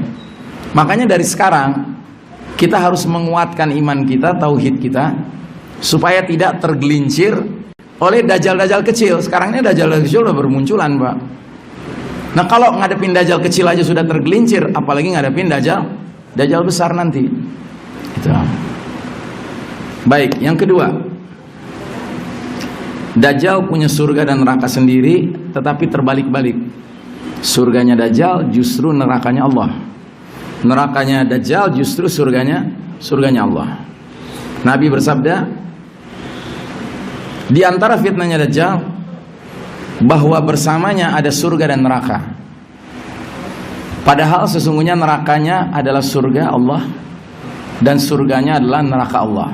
Makanya dari sekarang kita harus menguatkan iman kita, tauhid kita, supaya tidak tergelincir oleh dajjal-dajjal kecil. Sekarang ini dajjal kecil udah bermunculan, Pak. Nah, kalau ngadepin dajjal kecil aja sudah tergelincir, apalagi ngadepin dajjal besar nanti. Itu. Baik, yang kedua, Dajjal punya surga dan neraka sendiri, tetapi terbalik-balik. Surganya Dajjal justru nerakanya Allah. Nerakanya Dajjal justru surganya Allah. Nabi bersabda, Di antara fitnahnya Dajjal bahwa bersamanya ada surga dan neraka. Padahal sesungguhnya nerakanya adalah surga Allah dan surganya adalah neraka Allah.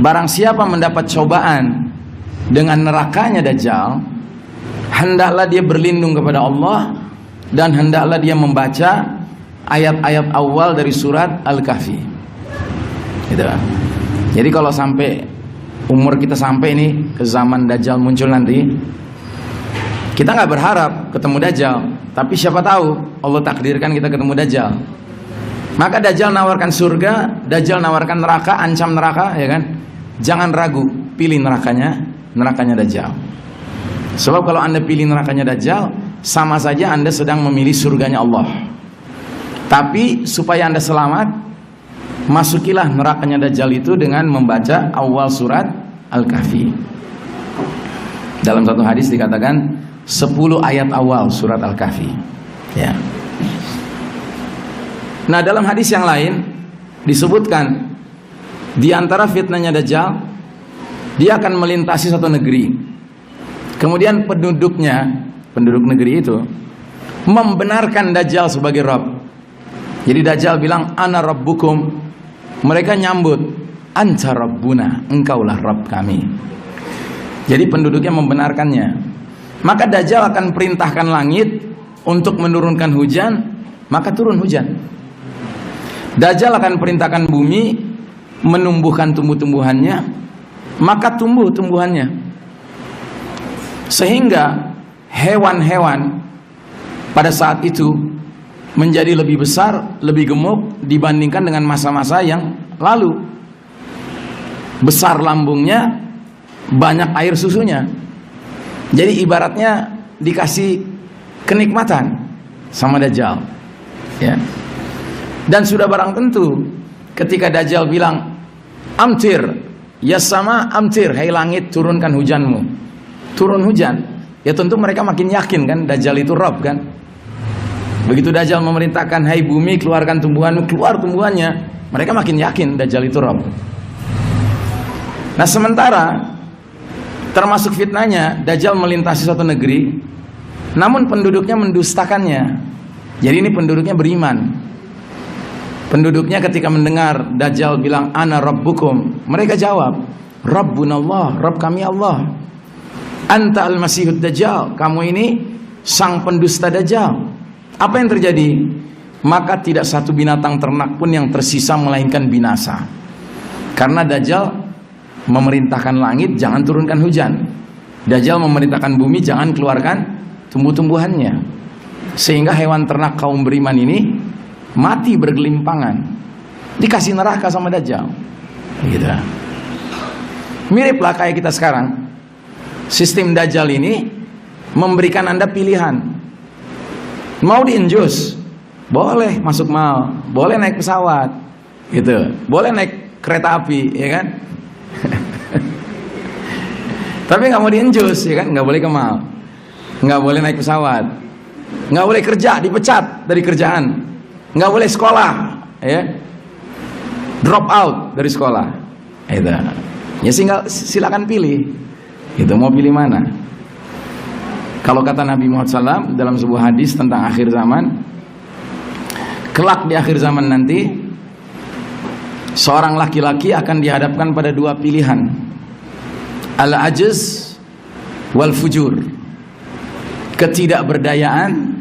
Barang siapa mendapat cobaan dengan nerakanya Dajjal, hendaklah dia berlindung kepada Allah dan hendaklah dia membaca ayat-ayat awal dari surat Al-Kahfi. Gitu. Jadi kalau sampai umur kita sampai nih ke zaman Dajjal muncul nanti, kita nggak berharap ketemu Dajjal, tapi siapa tahu Allah takdirkan kita ketemu Dajjal. Maka Dajjal nawarkan surga, Dajjal nawarkan neraka, ancam neraka, ya kan? Jangan ragu, pilih nerakanya Dajjal. Sebab kalau Anda pilih nerakanya Dajjal, sama saja Anda sedang memilih surganya Allah. Tapi supaya Anda selamat, masukilah nerakanya Dajjal itu dengan membaca awal surat Al-Kahfi. Dalam satu hadis dikatakan 10 ayat awal surat Al-Kahfi. Ya. Nah, dalam hadis yang lain disebutkan di antara fitnahnya Dajjal, dia akan melintasi satu negeri. Kemudian penduduk negeri itu membenarkan Dajjal sebagai Rabb. Jadi Dajjal bilang ana rabbukum. Mereka nyambut anta rabbuna, engkaulah Rabb kami. Jadi penduduknya membenarkannya. Maka Dajjal akan perintahkan langit untuk menurunkan hujan, maka turun hujan. Dajjal akan perintahkan bumi menumbuhkan tumbuh-tumbuhannya, maka tumbuh tumbuhannya. Sehingga hewan-hewan pada saat itu menjadi lebih besar, lebih gemuk dibandingkan dengan masa-masa yang lalu. Besar lambungnya, banyak air susunya. Jadi ibaratnya dikasih kenikmatan sama Dajjal, ya. Dan sudah barang tentu ketika Dajjal bilang amtir, ya sama amtir, hai langit turunkan hujanmu. Turun hujan, ya tentu mereka makin yakin kan Dajjal itu Rabb kan. Begitu Dajjal memerintahkan hai bumi keluarkan tumbuhanmu, keluar tumbuhannya, mereka makin yakin Dajjal itu Rabb. Nah, sementara termasuk fitnahnya Dajjal melintasi suatu negeri, namun penduduknya mendustakannya. Jadi ini penduduknya beriman. Penduduknya ketika mendengar Dajjal bilang ana rabbukum, mereka jawab Rabbunallah, Rabb kami Allah. Anta al-masihud Dajjal, kamu ini sang pendusta Dajjal. Apa yang terjadi? Maka tidak satu binatang ternak pun yang tersisa melainkan binasa. Karena Dajjal memerintahkan langit jangan turunkan hujan. Dajjal memerintahkan bumi jangan keluarkan tumbuh-tumbuhannya. Sehingga hewan ternak kaum beriman ini mati bergelimpangan, dikasih neraka sama Dajjal. Gitu. Miriplah kayak kita sekarang. Sistem Dajjal ini memberikan Anda pilihan. Mau diinjus, boleh masuk mal, boleh naik pesawat, gitu, boleh naik kereta api, ya kan? Tapi nggak mau diinjus, ya kan? Nggak boleh ke mal, nggak boleh naik pesawat, nggak boleh kerja, dipecat dari kerjaan, nggak boleh sekolah, ya, drop out dari sekolah, itu. Ya silakan pilih, itu mau pilih mana? Kalau kata Nabi Muhammad SAW dalam sebuah hadis tentang akhir zaman, kelak di akhir zaman nanti seorang laki-laki akan dihadapkan pada dua pilihan, al-ajz wal fujur, ketidakberdayaan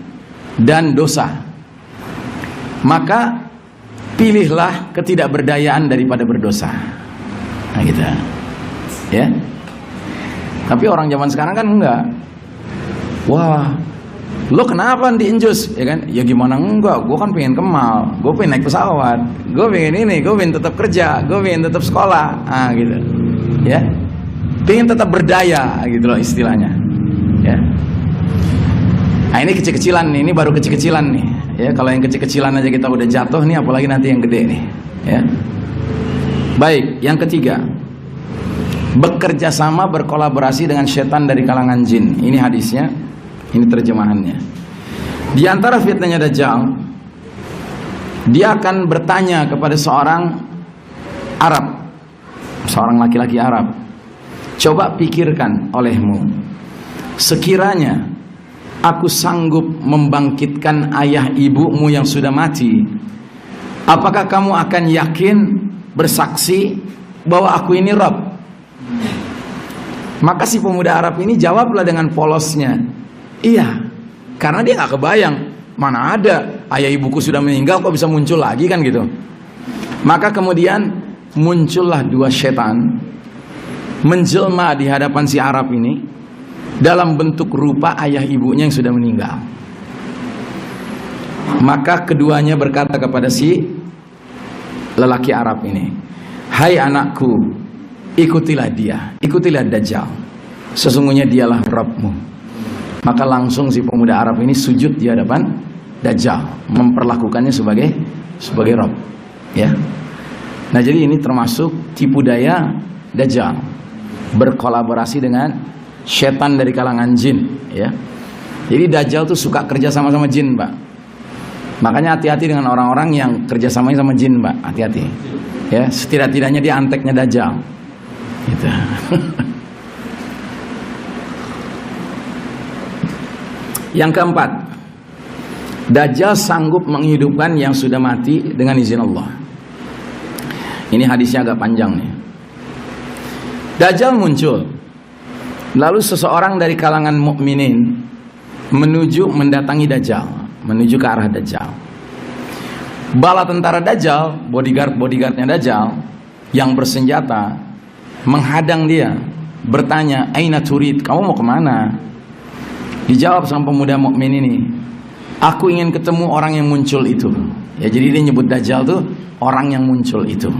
dan dosa. Maka pilihlah ketidakberdayaan daripada berdosa. Nah gitu, ya. Tapi orang zaman sekarang kan enggak. Wah, lo kenapa diinjus? Ya kan? Ya gimana enggak? Gue kan pengen ke mall, gue pengen naik pesawat, gue pengen ini, gue pengen tetap kerja, gue pengen tetap sekolah, gitu, ya, pengen tetap berdaya, gitu loh istilahnya, ya. Nah ini kecil-kecilan nih, ini baru kecil-kecilan nih, ya. Kalau yang kecil-kecilan aja kita udah jatuh nih, apalagi nanti yang gede nih, ya. Baik, yang ketiga, bekerja sama berkolaborasi dengan setan dari kalangan jin. Ini hadisnya. Ini terjemahannya. Di antara fitnahnya Dajjal, dia akan bertanya kepada seorang Arab, seorang laki-laki Arab, Coba pikirkan olehmu, sekiranya aku sanggup membangkitkan ayah ibumu yang sudah mati, apakah kamu akan yakin bersaksi bahwa aku ini Rabb? Maka si pemuda Arab ini jawablah dengan polosnya, iya, karena dia gak kebayang, mana ada ayah ibuku sudah meninggal kok bisa muncul lagi kan gitu. Maka kemudian muncullah dua setan menjelma di hadapan si Arab ini dalam bentuk rupa ayah ibunya yang sudah meninggal. Maka keduanya berkata kepada si lelaki Arab ini, hai anakku, ikutilah dia, ikutilah Dajjal, sesungguhnya dialah Rabbmu. Maka langsung si pemuda Arab ini sujud di hadapan Dajjal, memperlakukannya sebagai Rabb, ya. Nah, jadi ini termasuk tipu daya Dajjal, berkolaborasi dengan setan dari kalangan jin, ya. Jadi Dajjal tuh suka kerja sama jin, Pak. Makanya hati-hati dengan orang-orang yang kerjasamanya sama jin, Pak. Hati-hati, ya. Setidak-tidaknya dia anteknya Dajjal, gitu. Yang keempat, Dajjal sanggup menghidupkan yang sudah mati dengan izin Allah. Ini hadisnya agak panjang nih. Dajjal muncul, lalu seseorang dari kalangan mukminin mendatangi Dajjal, menuju ke arah Dajjal. Bala tentara Dajjal, bodyguardnya Dajjal yang bersenjata menghadang dia, bertanya, "Aina turid? Kamu mau kemana?" Dijawab sama pemuda mukmin ini, "Aku ingin ketemu orang yang muncul itu." Ya, jadi dia nyebut Dajjal tuh orang yang muncul itu.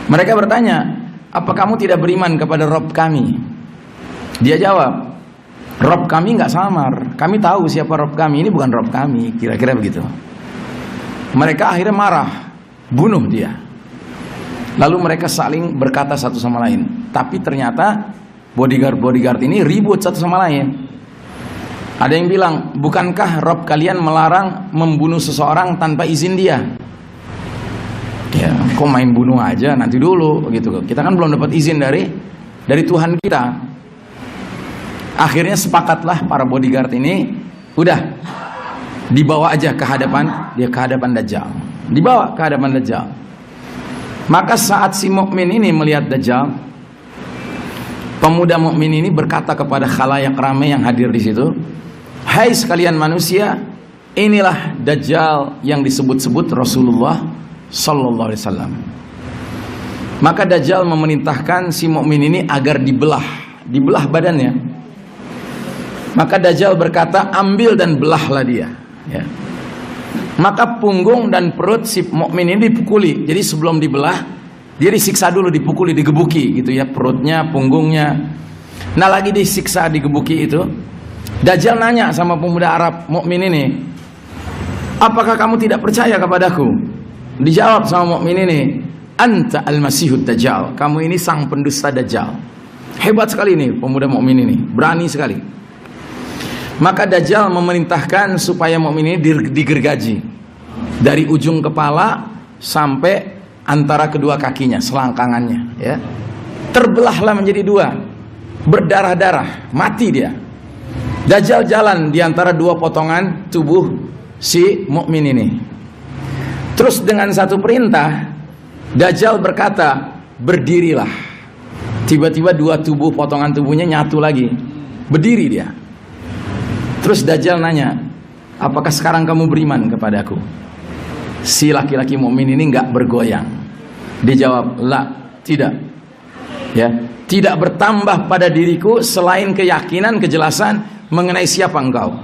Mereka bertanya, "Apa kamu tidak beriman kepada Rabb kami?" Dia jawab, "Rabb kami nggak samar. Kami tahu siapa Rabb kami. Ini bukan Rabb kami." Kira-kira begitu. Mereka akhirnya marah, bunuh dia. Lalu mereka saling berkata satu sama lain. Tapi ternyata bodyguard ini ribut satu sama lain. Ada yang bilang, "Bukankah Rabb kalian melarang membunuh seseorang tanpa izin dia?" Ya, kok main bunuh aja, nanti dulu gitu. Kita kan belum dapat izin dari Tuhan kita. Akhirnya sepakatlah para bodyguard ini, udah dibawa aja ke hadapan Dajjal. Dibawa ke hadapan Dajjal. Maka saat si mukmin ini melihat Dajjal, pemuda mukmin ini berkata kepada khalayak ramai yang hadir di situ, "Hai sekalian manusia, inilah Dajjal yang disebut-sebut Rasulullah sallallahu alaihi wasallam." Maka Dajjal memerintahkan si mukmin ini agar dibelah badannya. Maka Dajjal berkata, "Ambil dan belahlah dia." Ya. Maka punggung dan perut si mukmin ini dipukuli. Jadi sebelum dibelah, dia disiksa dulu, dipukuli, digebuki gitu ya, perutnya, punggungnya. Nah, lagi disiksa, digebuki itu, Dajjal nanya sama pemuda Arab mukmin ini, "Apakah kamu tidak percaya kepadaku?" Dijawab sama mukmin ini, "Anta al-Masihud Dajjal." Kamu ini sang pendusta Dajjal. Hebat sekali nih pemuda mukmin ini, berani sekali. Maka Dajjal memerintahkan supaya mukmin ini digergaji dari ujung kepala sampai antara kedua kakinya, selangkangannya, ya. Terbelahlah menjadi dua, berdarah-darah, mati dia. Dajjal jalan di antara dua potongan tubuh si mukmin ini. Terus dengan satu perintah, Dajjal berkata, "Berdirilah." Tiba-tiba dua potongan tubuhnya nyatu lagi, berdiri dia. Terus Dajjal nanya, "Apakah sekarang kamu beriman kepadaku?" Si laki-laki mukmin ini nggak bergoyang. Dia jawab, "La, tidak. Ya, tidak bertambah pada diriku selain keyakinan, kejelasan mengenai siapa engkau."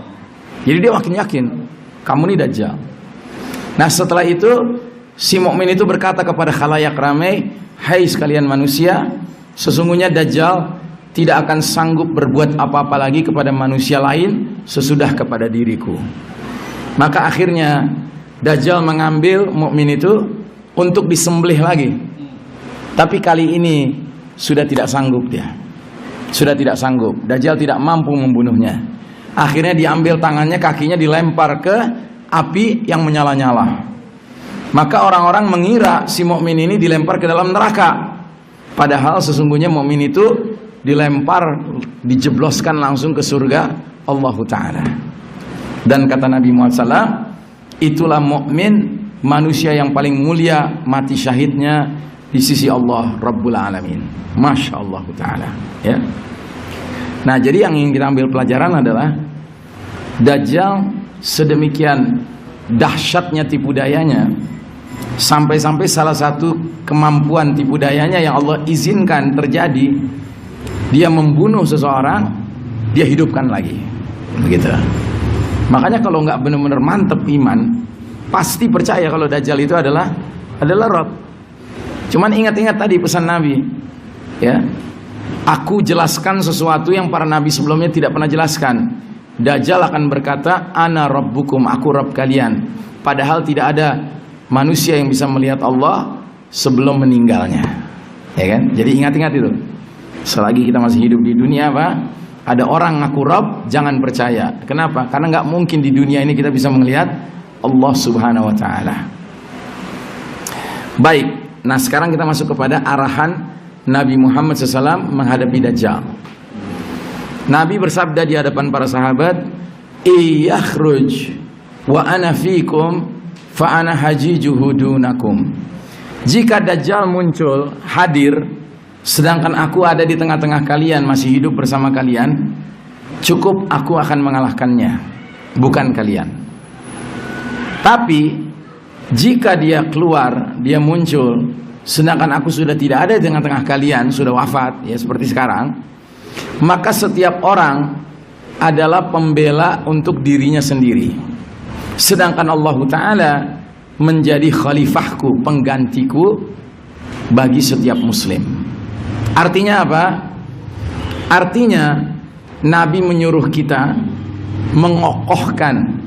Jadi dia makin yakin, kamu ini Dajjal. Nah, setelah itu si mukmin itu berkata kepada khalayak ramai, "Hai sekalian manusia, sesungguhnya Dajjal tidak akan sanggup berbuat apa-apa lagi kepada manusia lain sesudah kepada diriku." Maka akhirnya Dajjal mengambil mukmin itu untuk disembelih lagi. Tapi kali ini sudah tidak sanggup dia. Sudah tidak sanggup. Dajjal tidak mampu membunuhnya. Akhirnya diambil tangannya, kakinya dilempar ke api yang menyala-nyala. Maka orang-orang mengira si mukmin ini dilempar ke dalam neraka. Padahal sesungguhnya mukmin itu dilempar, dijebloskan langsung ke surga Allah Ta'ala. Dan kata Nabi Muhammad SAW, itulah mukmin, manusia yang paling mulia, mati syahidnya di sisi Allah Rabbul Alamin. Masya Allah Ta'ala, ya. Nah, jadi yang ingin kita ambil pelajaran adalah Dajjal sedemikian dahsyatnya tipu dayanya, sampai-sampai salah satu kemampuan tipu dayanya yang Allah izinkan terjadi, dia membunuh seseorang, dia hidupkan lagi, begitu. Makanya kalau nggak benar-benar mantep iman, pasti percaya kalau Dajjal itu adalah Rob. Cuman ingat-ingat tadi pesan Nabi, ya. Aku jelaskan sesuatu yang para nabi sebelumnya tidak pernah jelaskan. Dajjal akan berkata, Ana Rabbukum, aku Rabb kalian. Padahal tidak ada manusia yang bisa melihat Allah sebelum meninggalnya, ya kan? Jadi ingat-ingat itu. Selagi kita masih hidup di dunia, Pak, ada orang ngaku Rabb, jangan percaya. Kenapa? Karena nggak mungkin di dunia ini kita bisa melihat Allah Subhanahu Wa Taala. Baik, nah sekarang kita masuk kepada arahan Nabi Muhammad SAW menghadapi Dajjal. Nabi bersabda di hadapan para sahabat, "Iyakhruj wa ana fikum fa ana hajijuhu dunakum." Jika Dajjal muncul, hadir, sedangkan aku ada di tengah-tengah kalian, masih hidup bersama kalian, cukup aku akan mengalahkannya, bukan kalian. Tapi jika dia keluar, dia muncul, sedangkan aku sudah tidak ada di tengah-tengah kalian, sudah wafat, ya seperti sekarang, maka setiap orang adalah pembela untuk dirinya sendiri, sedangkan Allah Ta'ala menjadi khalifahku, penggantiku bagi setiap muslim. Artinya apa? Artinya Nabi menyuruh kita mengokohkan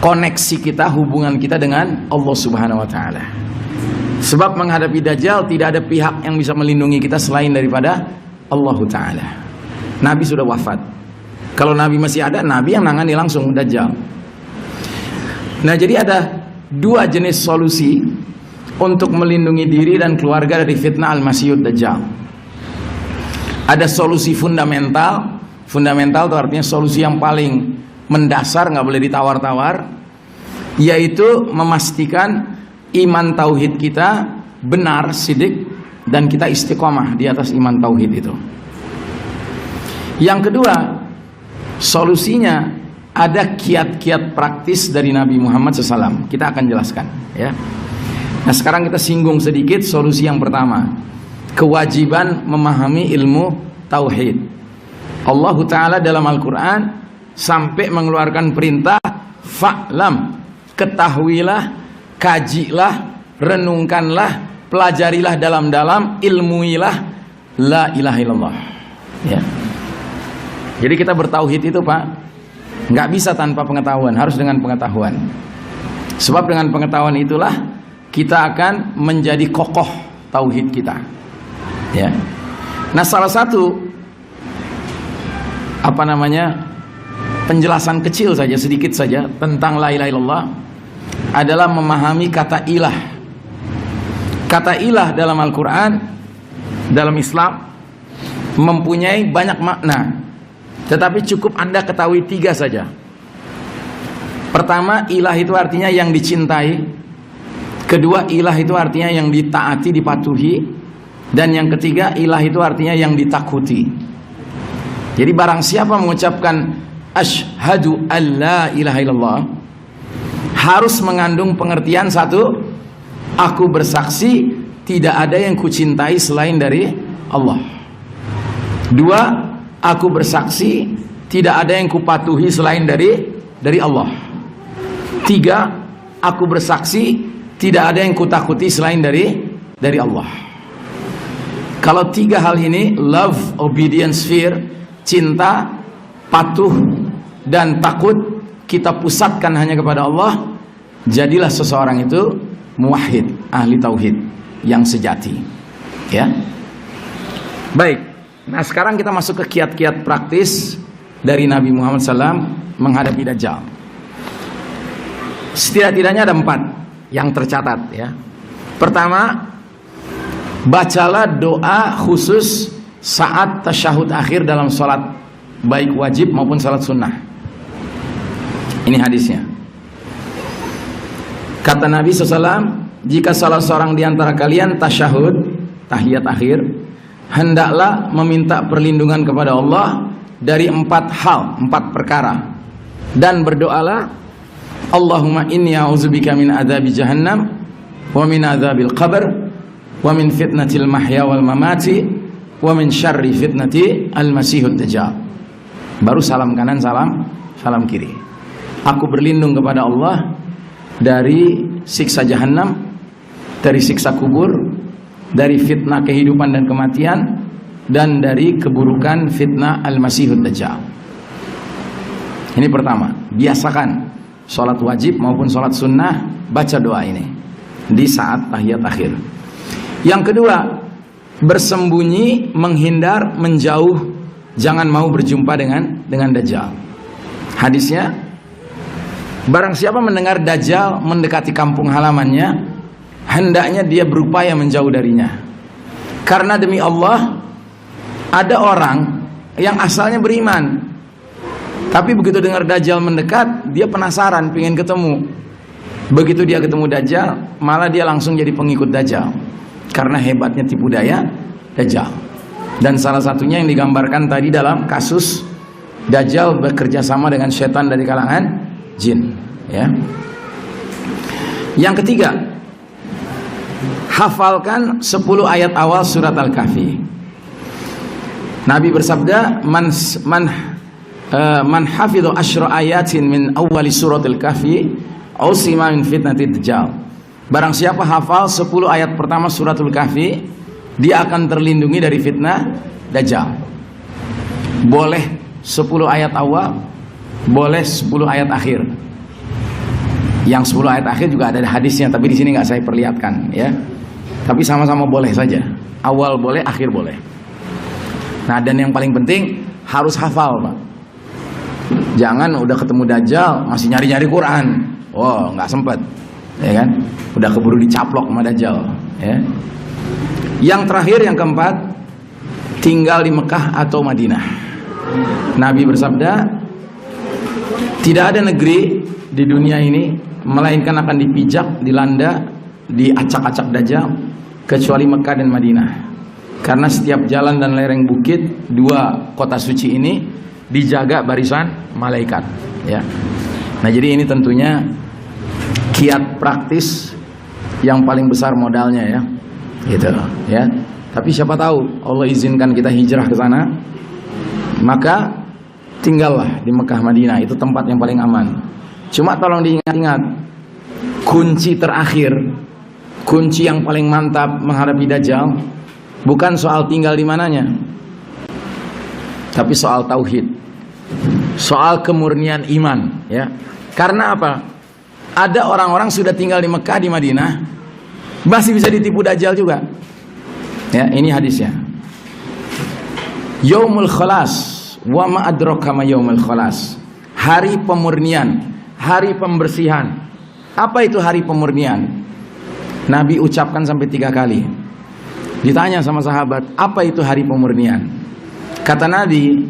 koneksi kita, hubungan kita dengan Allah Subhanahu Wa Ta'ala. Sebab menghadapi Dajjal tidak ada pihak yang bisa melindungi kita selain daripada Allah Ta'ala. Nabi sudah wafat. Kalau Nabi masih ada, Nabi yang nangani langsung Dajjal. Nah, jadi ada dua jenis solusi untuk melindungi diri dan keluarga dari fitnah Al-Masihud Dajjal. Ada solusi fundamental. Fundamental itu artinya solusi yang paling mendasar, nggak boleh ditawar-tawar, yaitu memastikan iman tauhid kita benar, sidik, dan kita istiqomah di atas iman tauhid itu. Yang kedua, solusinya ada kiat-kiat praktis dari Nabi Muhammad SAW. Kita akan jelaskan, ya. Nah, sekarang kita singgung sedikit solusi yang pertama, kewajiban memahami ilmu tauhid. Allah Ta'ala dalam Al-Quran sampai mengeluarkan perintah, fa'lam, ketahuilah, kajilah, renungkanlah, pelajarilah dalam-dalam, ilmuilah la ilaha illallah, ya. Jadi kita bertauhid itu, Pak, nggak bisa tanpa pengetahuan, harus dengan pengetahuan. Sebab dengan pengetahuan itulah kita akan menjadi kokoh tauhid kita, ya. Nah, salah satu penjelasan kecil saja, sedikit saja tentang la ilaha illallah adalah memahami kata ilah. Kata ilah dalam Al-Quran, dalam Islam mempunyai banyak makna, tetapi cukup Anda ketahui 3 saja. Pertama, ilah itu artinya yang dicintai. Kedua, ilah itu artinya yang ditaati, dipatuhi. Dan yang ketiga, ilah itu artinya yang ditakuti. Jadi barang siapa mengucapkan asyhadu an la ilaha illallah, harus mengandung pengertian satu, aku bersaksi tidak ada yang kucintai selain dari Allah. Dua, aku bersaksi tidak ada yang kupatuhi selain dari Allah. Tiga, aku bersaksi tidak ada yang kutakuti selain dari Allah. Kalau 3 hal ini, love, obedience, fear, cinta, patuh, dan takut, kita pusatkan hanya kepada Allah, jadilah seseorang itu muwahhid, ahli tauhid yang sejati, ya. Baik, nah sekarang kita masuk ke kiat-kiat praktis dari Nabi Muhammad SAW menghadapi Dajjal. Setidak-tidaknya ada 4 yang tercatat, ya. Pertama, bacalah doa khusus saat tasyahud akhir dalam sholat baik wajib maupun sholat sunnah. Ini hadisnya. Kata Nabi SAW, jika salah seorang di antara kalian tasyahud, tahiyat akhir, hendaklah meminta perlindungan kepada Allah dari 4 hal, 4 perkara, dan berdoalah, Allahumma inni a'udzubika min adzabi jahannam wa min adzabil qabr wa min fitnatil mahya wal mamati wa min syarri fitnati al-masihud dajjal. Baru salam kanan, salam kiri. Aku berlindung kepada Allah dari siksa jahannam, dari siksa kubur, dari fitnah kehidupan dan kematian, dan dari keburukan fitnah al-masihud dajjal. Ini pertama, biasakan sholat wajib maupun sholat sunnah baca doa ini di saat tahiyat akhir. Yang kedua, bersembunyi, menghindar, menjauh, jangan mau berjumpa dengan dajjal. Hadisnya, barang siapa mendengar dajjal mendekati kampung halamannya, hendaknya dia berupaya menjauh darinya. Karena demi Allah, ada orang yang asalnya beriman, tapi begitu dengar dajjal mendekat, dia penasaran, pengen ketemu. Begitu dia ketemu dajjal, malah dia langsung jadi pengikut dajjal. Karena hebatnya tipu daya dajjal. Dan salah satunya yang digambarkan tadi dalam kasus dajjal bekerja sama dengan setan dari kalangan jin, ya. Yang ketiga, hafalkan 10 ayat awal surat Al-Kahfi. Nabi bersabda, man hafidhu asyra ayatin min awwali surat Al-Kahfi usima min fitnatid dajjal. Barang siapa hafal 10 ayat pertama suratul Kahfi, dia akan terlindungi dari fitnah dajjal. Boleh 10 ayat awal, boleh 10 ayat akhir. Yang 10 ayat akhir juga ada hadisnya, tapi di sini nggak saya perlihatkan, ya. Tapi sama-sama boleh saja. Awal boleh, akhir boleh. Nah, dan yang paling penting harus hafal, Pak. Jangan udah ketemu dajjal masih nyari-nyari Quran. Wow, nggak sempet, ya kan? Udah keburu dicaplok sama dajjal, ya. Yang terakhir, yang keempat, tinggal di Mekah atau Madinah. Nabi bersabda, tidak ada negeri di dunia ini melainkan akan dipijak, dilanda, diacak-acak dajjal, kecuali Mekah dan Madinah. Karena setiap jalan dan lereng bukit 2 kota suci ini dijaga barisan malaikat, ya. Nah, jadi ini tentunya kiat praktis yang paling besar modalnya, ya. Gitu, ya. Tapi siapa tahu Allah izinkan kita hijrah ke sana, maka tinggallah di Mekah Madinah, itu tempat yang paling aman. Cuma tolong diingat-ingat, kunci terakhir, kunci yang paling mantap menghadapi dajjal bukan soal tinggal di mananya, tapi soal tauhid, soal kemurnian iman, ya. Karena apa? Ada orang-orang sudah tinggal di Mekah, di Madinah, masih bisa ditipu dajjal juga. Ya, ini hadisnya. Yaumul Khalas, wa ma adraka ma yaumul Khalas. Hari pemurnian, hari pembersihan. Apa itu hari pemurnian? Nabi ucapkan sampai 3 kali. Ditanya sama sahabat, apa itu hari pemurnian? Kata Nabi,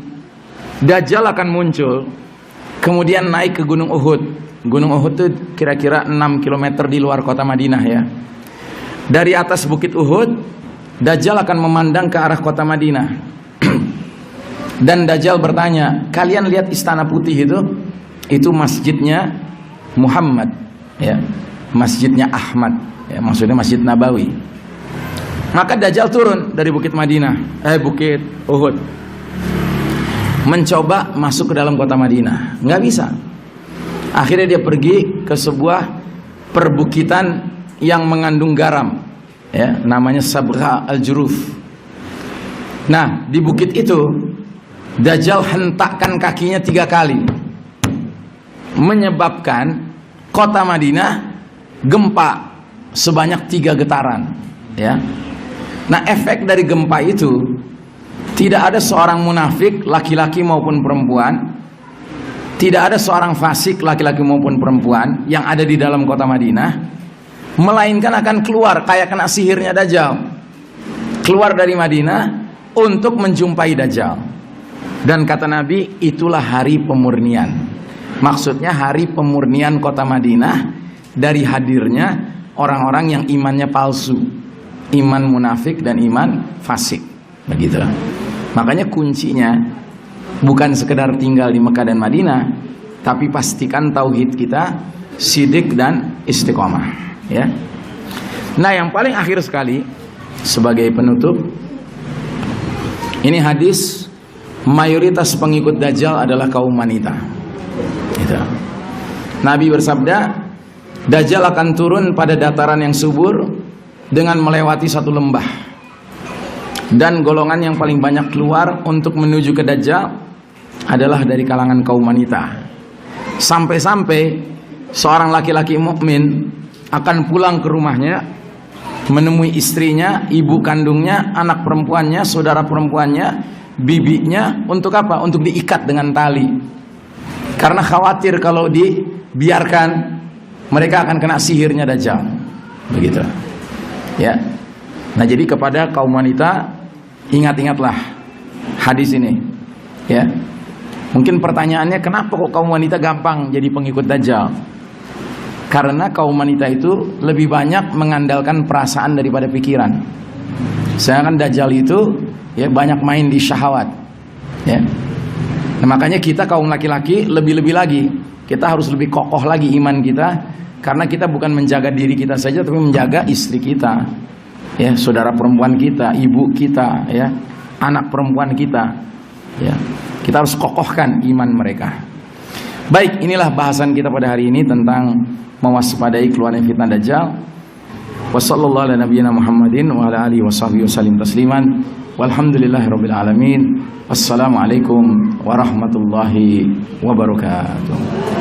dajjal akan muncul, kemudian naik ke Gunung Uhud. Gunung Uhud itu kira-kira 6 km di luar kota Madinah, ya. Dari atas bukit Uhud, dajjal akan memandang ke arah kota Madinah. Dan dajjal bertanya, kalian lihat istana putih itu? Itu masjidnya Muhammad, ya. Masjidnya Ahmad, ya, maksudnya Masjid Nabawi. Maka dajjal turun dari bukit bukit Uhud, mencoba masuk ke dalam kota Madinah. Nggak bisa. Akhirnya dia pergi ke sebuah perbukitan yang mengandung garam, ya, namanya Sabgha al-Juruf. Nah, di bukit itu dajjal hentakkan kakinya 3 kali, menyebabkan kota Madinah gempa sebanyak 3 getaran, ya. Nah, efek dari gempa itu, tidak ada seorang munafik laki-laki maupun perempuan, tidak ada seorang fasik laki-laki maupun perempuan yang ada di dalam kota Madinah, melainkan akan keluar kayak kena sihirnya dajjal. Keluar dari Madinah untuk menjumpai Dajjal. Dan kata Nabi, itulah hari pemurnian. Maksudnya hari pemurnian kota Madinah dari hadirnya orang-orang yang imannya palsu, iman munafik dan iman fasik. Begitu. Makanya kuncinya bukan sekedar tinggal di Mekah dan Madinah, tapi pastikan tauhid kita sidik dan istiqomah, ya. Nah, yang paling akhir sekali sebagai penutup, ini hadis, mayoritas pengikut Dajjal adalah kaum wanita. Gitu. Nabi bersabda, Dajjal akan turun pada dataran yang subur dengan melewati satu lembah. Dan golongan yang paling banyak keluar untuk menuju ke Dajjal adalah dari kalangan kaum wanita. Sampai-sampai seorang laki-laki mukmin akan pulang ke rumahnya, menemui istrinya, ibu kandungnya, anak perempuannya, saudara perempuannya, bibinya, untuk apa? Untuk diikat dengan tali. Karena khawatir kalau dibiarkan mereka akan kena sihirnya Dajjal. Begitu. Ya. Nah, jadi kepada kaum wanita, ingat-ingatlah hadis ini. Ya. Mungkin pertanyaannya, kenapa kok kaum wanita gampang jadi pengikut Dajjal? Karena kaum wanita itu lebih banyak mengandalkan perasaan daripada pikiran. Sedangkan Dajjal itu ya banyak main di syahwat. Ya. Nah, makanya kita kaum laki-laki lebih-lebih lagi, kita harus lebih kokoh lagi iman kita, karena kita bukan menjaga diri kita saja, tapi menjaga istri kita, ya, saudara perempuan kita, ibu kita, ya, anak perempuan kita, ya. Kita harus kokohkan iman mereka. Baik, inilah bahasan kita pada hari ini tentang mewaspadai keluarnya fitnah Dajjal. Wassallallahu ala nabiyyina Muhammadin wa ala alihi washabbihi wasallim tasliman. Walhamdulillahirabbil alamin. Wassalamualaikum warahmatullahi wabarakatuh.